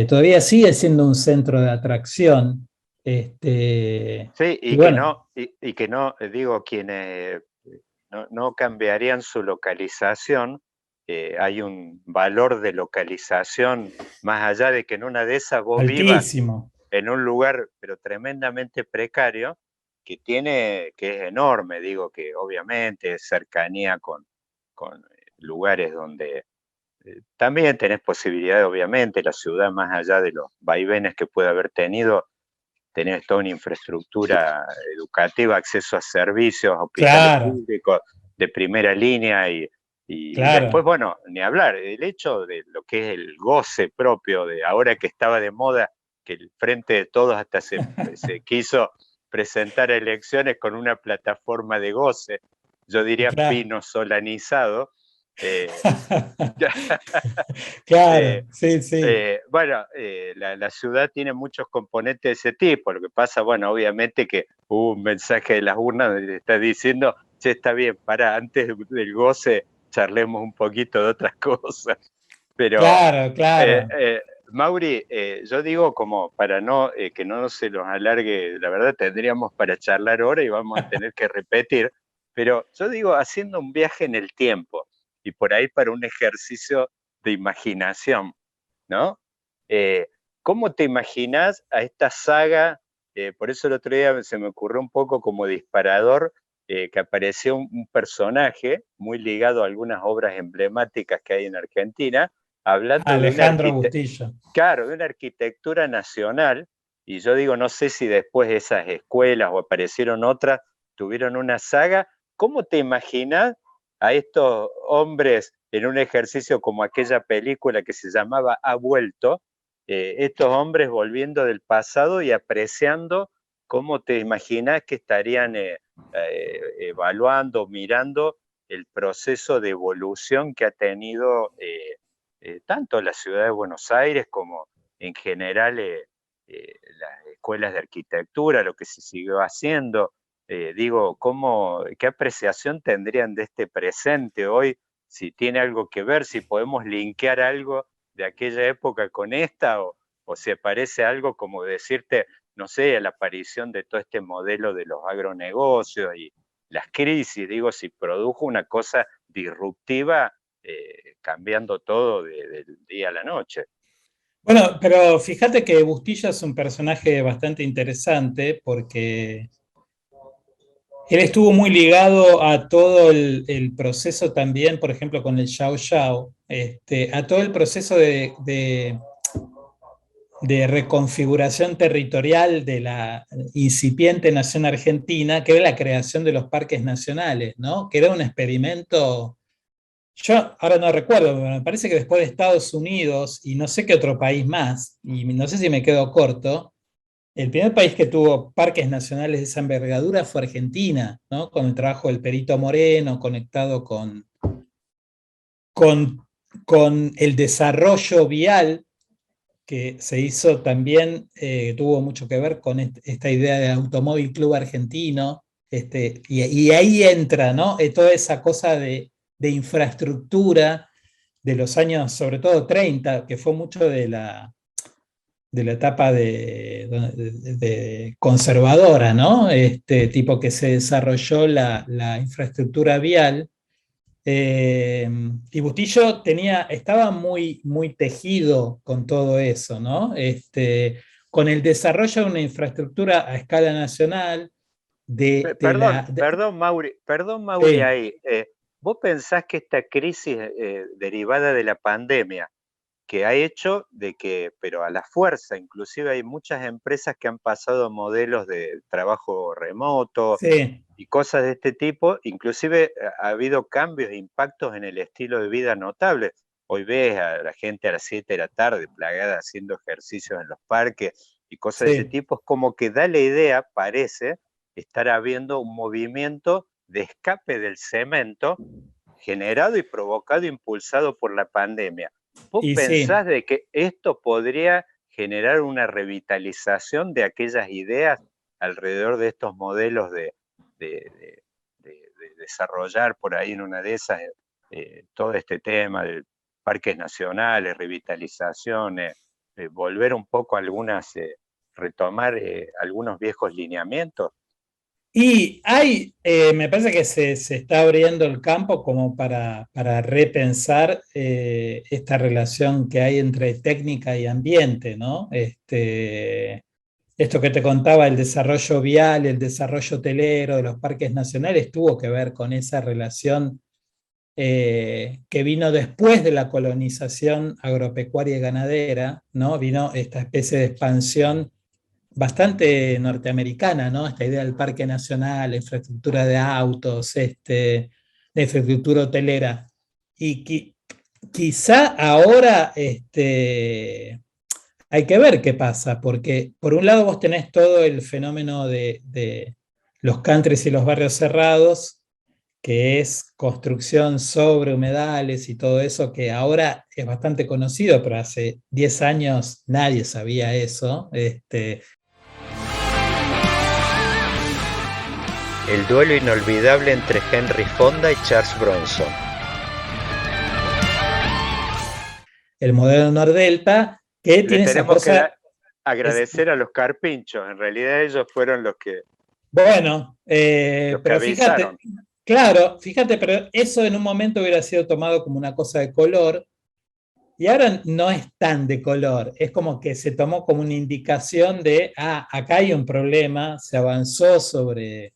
Todavía sigue siendo un centro de atracción. Sí, Y bueno, y que no, digo, quienes no cambiarían su localización, hay un valor de localización, más allá de que en una de esas vos vivas altísimo. en un lugar, pero tremendamente precario, que es enorme, digo, que obviamente es cercanía con lugares donde también tenés posibilidades, obviamente, la ciudad, más allá de los vaivenes que puede haber tenido, tenés toda una infraestructura educativa, acceso a servicios, hospitales Claro, públicos de primera línea y después, claro. bueno, ni hablar, el hecho de lo que es el goce propio de ahora que estaba de moda, que el Frente de Todos hasta se quiso presentar a elecciones con una plataforma de goce, yo diría Claro. vino solanizado. eh, Claro, eh, sí, sí. bueno, la ciudad tiene muchos componentes de ese tipo. Lo que pasa, bueno, obviamente que hubo un mensaje de las urnas donde está diciendo, che, está bien, para antes del goce charlemos un poquito de otras cosas. Pero, Claro, eh, claro. eh, Mauri, yo digo como para no que no se nos alargue, la verdad tendríamos para charlar ahora y vamos a tener que repetir, pero yo digo haciendo un viaje en el tiempo y por ahí para un ejercicio de imaginación, ¿no? Eh, ¿Cómo te imaginas a esta saga? Por eso el otro día se me ocurrió un poco como disparador que apareció un personaje muy ligado a algunas obras emblemáticas que hay en Argentina, hablando de Alejandro Bustillo. claro, de una arquitectura nacional, y yo digo, no sé si después esas escuelas o aparecieron otras, tuvieron una saga, ¿cómo te imaginas a estos hombres en un ejercicio como aquella película que se llamaba Ha vuelto? Estos hombres volviendo del pasado y apreciando cómo te imaginas que estarían evaluando, mirando el proceso de evolución que ha tenido tanto la ciudad de Buenos Aires como en general las escuelas de arquitectura, lo que se siguió haciendo. Digo, ¿qué apreciación tendrían de este presente hoy? Si tiene algo que ver, si podemos linkear algo de aquella época con esta, o si aparece algo como decirte, no sé, la aparición de todo este modelo de los agronegocios y las crisis, digo, si produjo una cosa disruptiva, cambiando todo del día a la noche. Bueno, pero fíjate que Bustillo es un personaje bastante interesante porque él estuvo muy ligado a todo el proceso también, por ejemplo, con el Xiao Xiao, a todo el proceso de reconfiguración territorial de la incipiente nación argentina, que era la creación de los parques nacionales, ¿no? Que era un experimento. Yo ahora no recuerdo, pero me parece que después de Estados Unidos y no sé qué otro país más, y no sé si me quedo corto, el primer país que tuvo parques nacionales de esa envergadura fue Argentina, ¿no? Con el trabajo del Perito Moreno, conectado con, con el desarrollo vial que se hizo también, tuvo mucho que ver con esta idea del Automóvil Club Argentino, y ahí entra, ¿no? Toda esa cosa de infraestructura de los años, sobre todo 30, que fue mucho de la etapa de conservadora, ¿no? Tipo que se desarrolló la infraestructura vial. Y Bustillo estaba muy, muy tejido con todo eso, ¿no? Con el desarrollo de una infraestructura a escala nacional, Perdón, Mauri, sí, ahí. ¿Vos pensás que esta crisis derivada de la pandemia, que ha hecho de que, pero a la fuerza, inclusive hay muchas empresas que han pasado a modelos de trabajo remoto sí, y cosas de este tipo, inclusive ha habido cambios e impactos en el estilo de vida notables. Hoy ves a la gente a las 7 de la tarde plagada haciendo ejercicios en los parques y cosas de ese sí. tipo, es como que da la idea, parece, estar habiendo un movimiento de escape del cemento generado y provocado, impulsado por la pandemia. ¿Vos Y sí. pensás de que esto podría generar una revitalización de aquellas ideas alrededor de estos modelos de desarrollar por ahí en una de esas todo este tema de parques nacionales, revitalizaciones, volver un poco a algunas, retomar algunos viejos lineamientos? Y me parece que se está abriendo el campo como para repensar esta relación que hay entre técnica y ambiente, ¿no? Esto que te contaba, el desarrollo vial, el desarrollo hotelero de los parques nacionales, tuvo que ver con esa relación que vino después de la colonización agropecuaria y ganadera, ¿no? Vino esta especie de expansión bastante norteamericana, ¿no? Esta idea del parque nacional, la infraestructura de autos, la infraestructura hotelera. Y quizá ahora hay que ver qué pasa, porque por un lado vos tenés todo el fenómeno de los countries y los barrios cerrados, que es construcción sobre humedales y todo eso, que ahora es bastante conocido, pero hace 10 años nadie sabía eso. El duelo inolvidable entre Henry Fonda y Charles Bronson. El modelo Nordelta, que Le tiene esa tenemos que cosa. agradecer a los carpinchos, en realidad ellos fueron Bueno, los que pero fíjate, avisaron. claro, fíjate, pero eso en un momento hubiera sido tomado como una cosa de color, y ahora no es tan de color, es como que se tomó como una indicación de, acá hay un problema, se avanzó sobre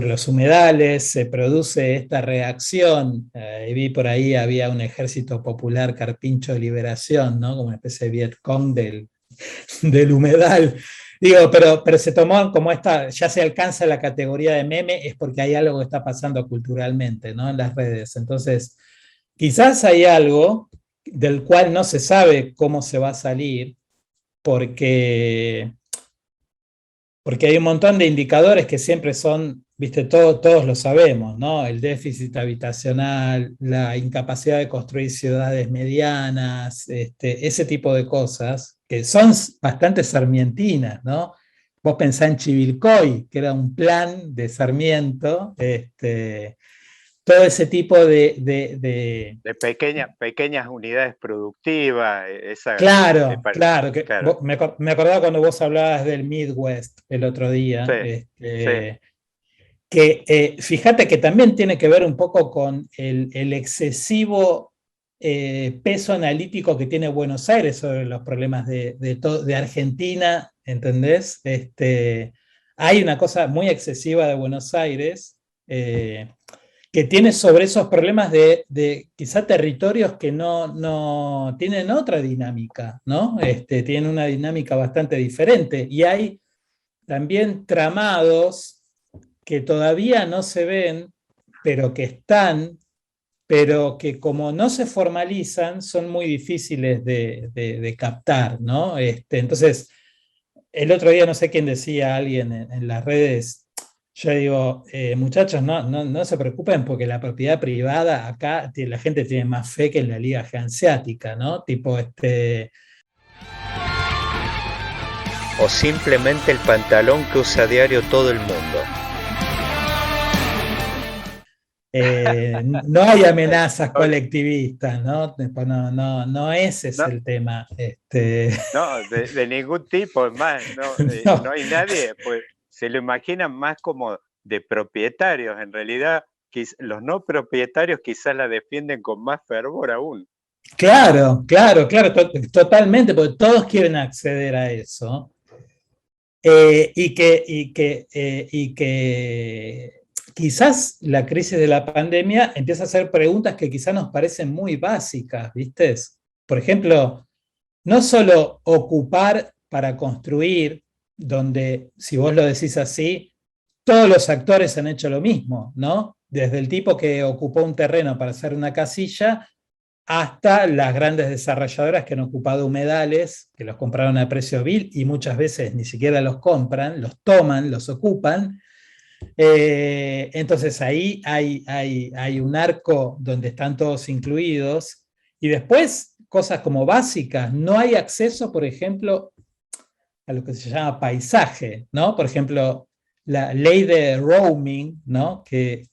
los humedales, se produce esta reacción. Vi por ahí, había un ejército popular carpincho de liberación, ¿no? Como una especie de Vietcong del humedal. Digo, pero se tomó como esta, ya se alcanza la categoría de meme, es porque hay algo que está pasando culturalmente, ¿no? En las redes. Entonces, quizás hay algo del cual no se sabe cómo se va a salir, porque porque hay un montón de indicadores que siempre son, viste, todos lo sabemos, ¿no? El déficit habitacional, la incapacidad de construir ciudades medianas, ese tipo de cosas que son bastante sarmientinas, ¿no? Vos pensás en Chivilcoy, que era un plan de Sarmiento, todo ese tipo De pequeñas unidades productivas, Claro, claro, que claro, me acordaba cuando vos hablabas del Midwest el otro sí, día, sí, que fíjate que también tiene que ver un poco con el excesivo peso analítico que tiene Buenos Aires sobre los problemas de Argentina, ¿entendés? Hay una cosa muy excesiva de Buenos Aires, que tiene sobre esos problemas de quizá territorios que no tienen otra dinámica, ¿no? Tienen una dinámica bastante diferente. Y hay también tramados que todavía no se ven, pero que están, pero que como no se formalizan, son muy difíciles de captar, ¿no? Entonces, el otro día no sé quién decía, alguien en las redes, yo digo, muchachos, no se preocupen porque la propiedad privada acá la gente tiene más fe que en la liga hanseática, ¿no? Tipo, o simplemente el pantalón que usa a diario todo el mundo. No hay amenazas colectivistas, ¿no? No ese es No, el tema. no, de ningún tipo, es más, No, no hay nadie, pues se lo imaginan más como de propietarios, en realidad los no propietarios quizás la defienden con más fervor aún. claro, totalmente, porque todos quieren acceder a eso. Y que quizás la crisis de la pandemia empieza a hacer preguntas que quizás nos parecen muy básicas, ¿viste? Por ejemplo, no solo ocupar para construir, donde, si vos lo decís así, todos los actores han hecho lo mismo, ¿no? Desde el tipo que ocupó un terreno para hacer una casilla hasta las grandes desarrolladoras que han ocupado humedales, que los compraron a precio vil y muchas veces ni siquiera los compran, los toman, los ocupan. Entonces ahí hay un arco donde están todos incluidos. Y después, cosas como básicas, no hay acceso, por ejemplo, a lo que se llama paisaje, ¿no? Por ejemplo, la ley de roaming, ¿no? Que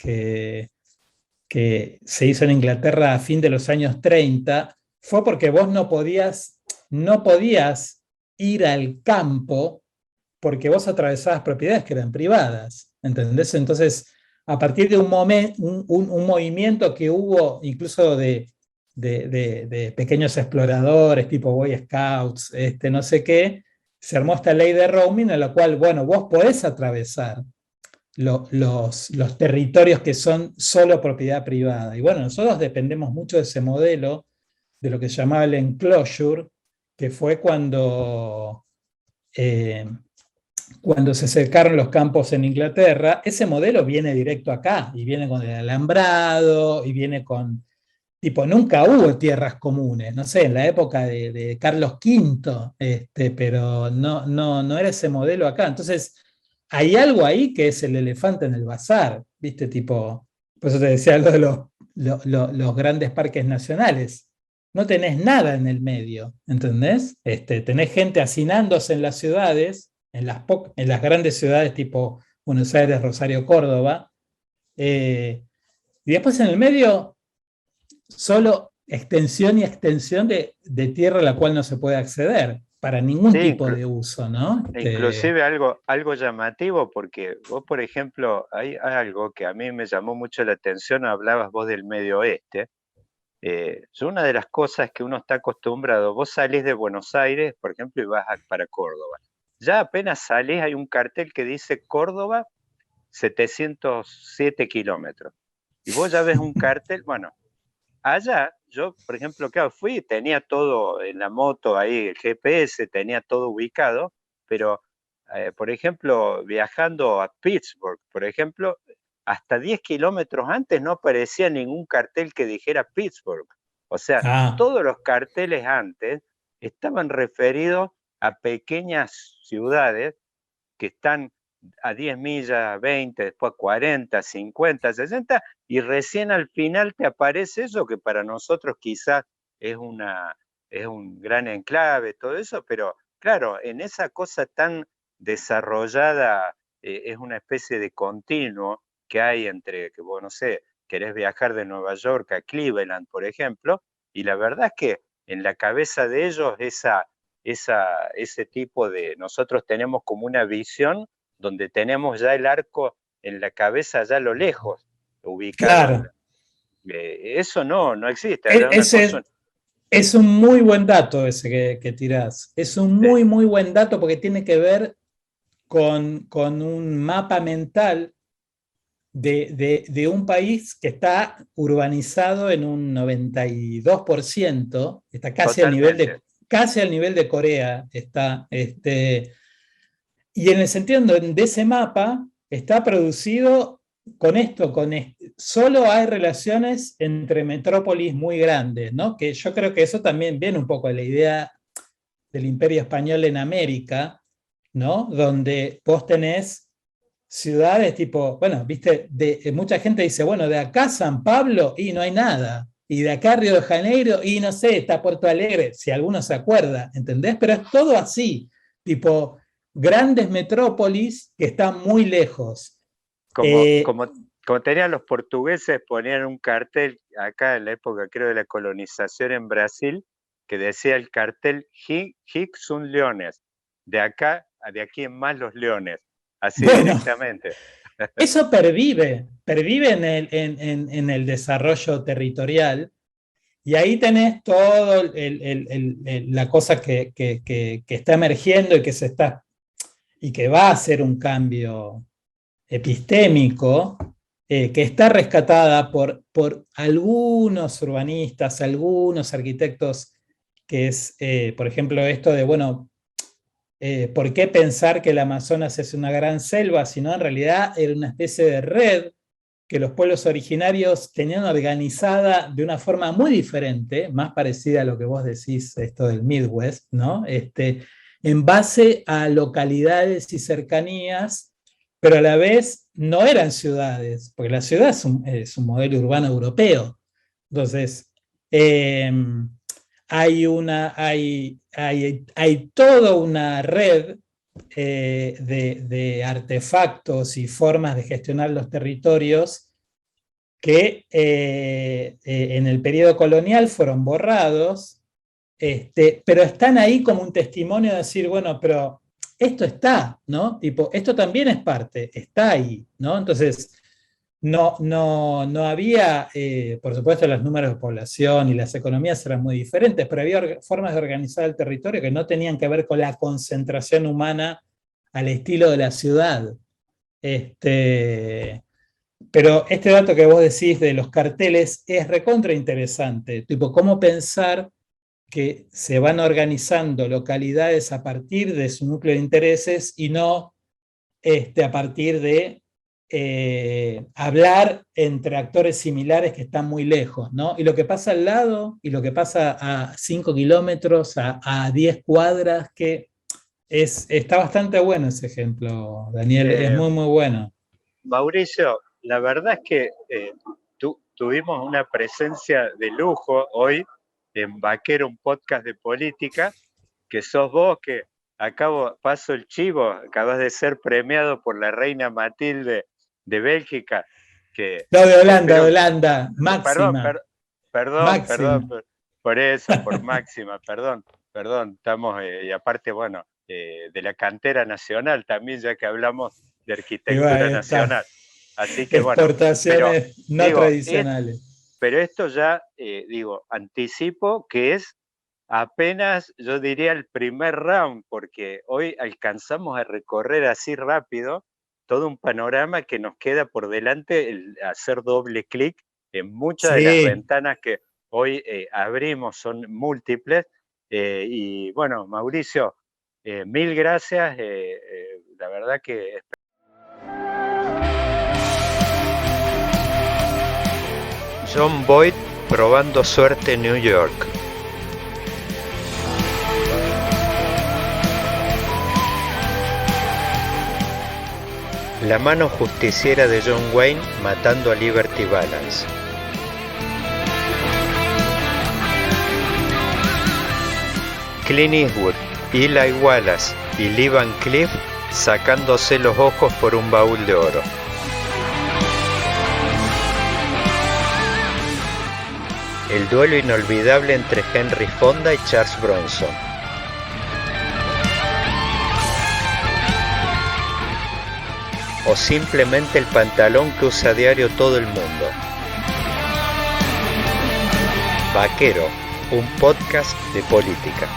se hizo en Inglaterra a fin de los años 30, fue porque vos no podías ir al campo porque vos atravesabas propiedades que eran privadas, ¿entendés? Entonces, a partir de un movimiento que hubo incluso de pequeños exploradores, tipo Boy Scouts, no sé qué, se armó esta ley de roaming en la cual, bueno, vos podés atravesar los territorios que son solo propiedad privada. Y bueno, nosotros dependemos mucho de ese modelo, de lo que se llamaba el enclosure, que fue eh, cuando se cercaron los campos en Inglaterra. Ese modelo viene directo acá, y viene con el alambrado, y viene con, tipo, nunca hubo tierras comunes, no sé, en la época de Carlos V, pero no era ese modelo acá. Entonces, hay algo ahí que es el elefante en el bazar, ¿viste? Tipo, por eso te decía algo de los grandes parques nacionales. No tenés nada en el medio, ¿entendés? Tenés gente hacinándose en las ciudades, en las grandes ciudades tipo Buenos Aires, Rosario, Córdoba, y después en el medio solo extensión y extensión de tierra a la cual no se puede acceder para ningún Sí, tipo de uso, ¿no? inclusive algo llamativo, porque vos, por ejemplo, hay algo que a mí me llamó mucho la atención, hablabas vos del Medio Oeste. Es una de las cosas que uno está acostumbrado, vos salís de Buenos Aires, por ejemplo, y vas para Córdoba. Ya apenas salís, hay un cartel que dice Córdoba, 707 kilómetros. Y vos ya ves un cartel, bueno, allá, yo, por ejemplo, claro, fui, tenía todo en la moto ahí, el GPS, tenía todo ubicado, pero por ejemplo, viajando a Pittsburgh, por ejemplo, hasta 10 kilómetros antes no aparecía ningún cartel que dijera Pittsburgh. O sea, todos los carteles antes estaban referidos a pequeñas ciudades que están a 10 millas, 20, después 40, 50, 60, y recién al final te aparece eso que para nosotros quizás es un gran enclave, todo eso, pero claro, en esa cosa tan desarrollada es una especie de continuo que hay entre, que vos no sé, querés viajar de Nueva York a Cleveland, por ejemplo, y la verdad es que en la cabeza de ellos ese tipo de, nosotros tenemos como una visión donde tenemos ya el arco en la cabeza ya a lo lejos, ubicado. Claro. Eso no existe. Es un muy buen dato ese que tirás. Es un muy, muy buen dato porque tiene que ver con un mapa mental de un país que está urbanizado en un 92%, está casi al nivel de Corea. Y en el sentido de ese mapa está producido con esto, solo hay relaciones entre metrópolis muy grandes, ¿no? Que yo creo que eso también viene un poco de la idea del Imperio Español en América, ¿no? Donde vos tenés ciudades tipo, bueno, viste, mucha gente dice, bueno, de acá a San Pablo y no hay nada, y de acá a Río de Janeiro y no sé, está Puerto Alegre, si alguno se acuerda, ¿entendés? Pero es todo así, tipo grandes metrópolis que están muy lejos. Como tenían los portugueses, ponían un cartel acá en la época, creo, de la colonización en Brasil, que decía el cartel Hic sunt leones, de aquí en más los leones, así bueno, directamente. Eso pervive en el desarrollo territorial, y ahí tenés todo la cosa que está emergiendo y que va a hacer un cambio epistémico, que está rescatada por algunos urbanistas, algunos arquitectos, que es, por ejemplo, esto de, bueno, ¿por qué pensar que el Amazonas es una gran selva? Sino en realidad era una especie de red que los pueblos originarios tenían organizada de una forma muy diferente, más parecida a lo que vos decís, esto del Midwest, ¿no? En base a localidades y cercanías, pero a la vez no eran ciudades, porque la ciudad es un modelo urbano europeo. Entonces, hay toda una red de artefactos y formas de gestionar los territorios que en el periodo colonial fueron borrados, pero están ahí como un testimonio de decir, bueno, pero esto está, ¿no? Tipo, esto también es parte, está ahí, ¿no? Entonces, no había, por supuesto, los números de población y las economías eran muy diferentes, pero había formas de organizar el territorio que no tenían que ver con la concentración humana al estilo de la ciudad. Pero este dato que vos decís de los carteles es recontra interesante, tipo, cómo pensar que se van organizando localidades a partir de su núcleo de intereses y no a partir de hablar entre actores similares que están muy lejos, ¿no? Y lo que pasa al lado y lo que pasa a 5 kilómetros, a 10 cuadras, que está bastante bueno ese ejemplo, Daniel, es muy, muy bueno. Mauricio, la verdad es que tuvimos una presencia de lujo hoy en Vaquero, un podcast de política, que sos vos, que paso el chivo, acabas de ser premiado por la reina Matilde de Bélgica. No, de Holanda, Máxima. Perdón, por eso, por Máxima, perdón, estamos, y aparte, bueno, de la cantera nacional también, ya que hablamos de arquitectura nacional. Así que exportaciones tradicionales. Pero esto ya, anticipo que es apenas, yo diría, el primer round, porque hoy alcanzamos a recorrer así rápido todo un panorama que nos queda por delante, el hacer doble clic en muchas de las ventanas que hoy abrimos, son múltiples. Y bueno, Mauricio, mil gracias. la verdad que... John Boyd probando suerte en New York. La mano justiciera de John Wayne matando a Liberty Balance. Clint Eastwood, Eli Wallace y Lee Van Cleef sacándose los ojos por un baúl de oro. El duelo inolvidable entre Henry Fonda y Charles Bronson. O simplemente el pantalón que usa a diario todo el mundo. Vaquero, un podcast de política.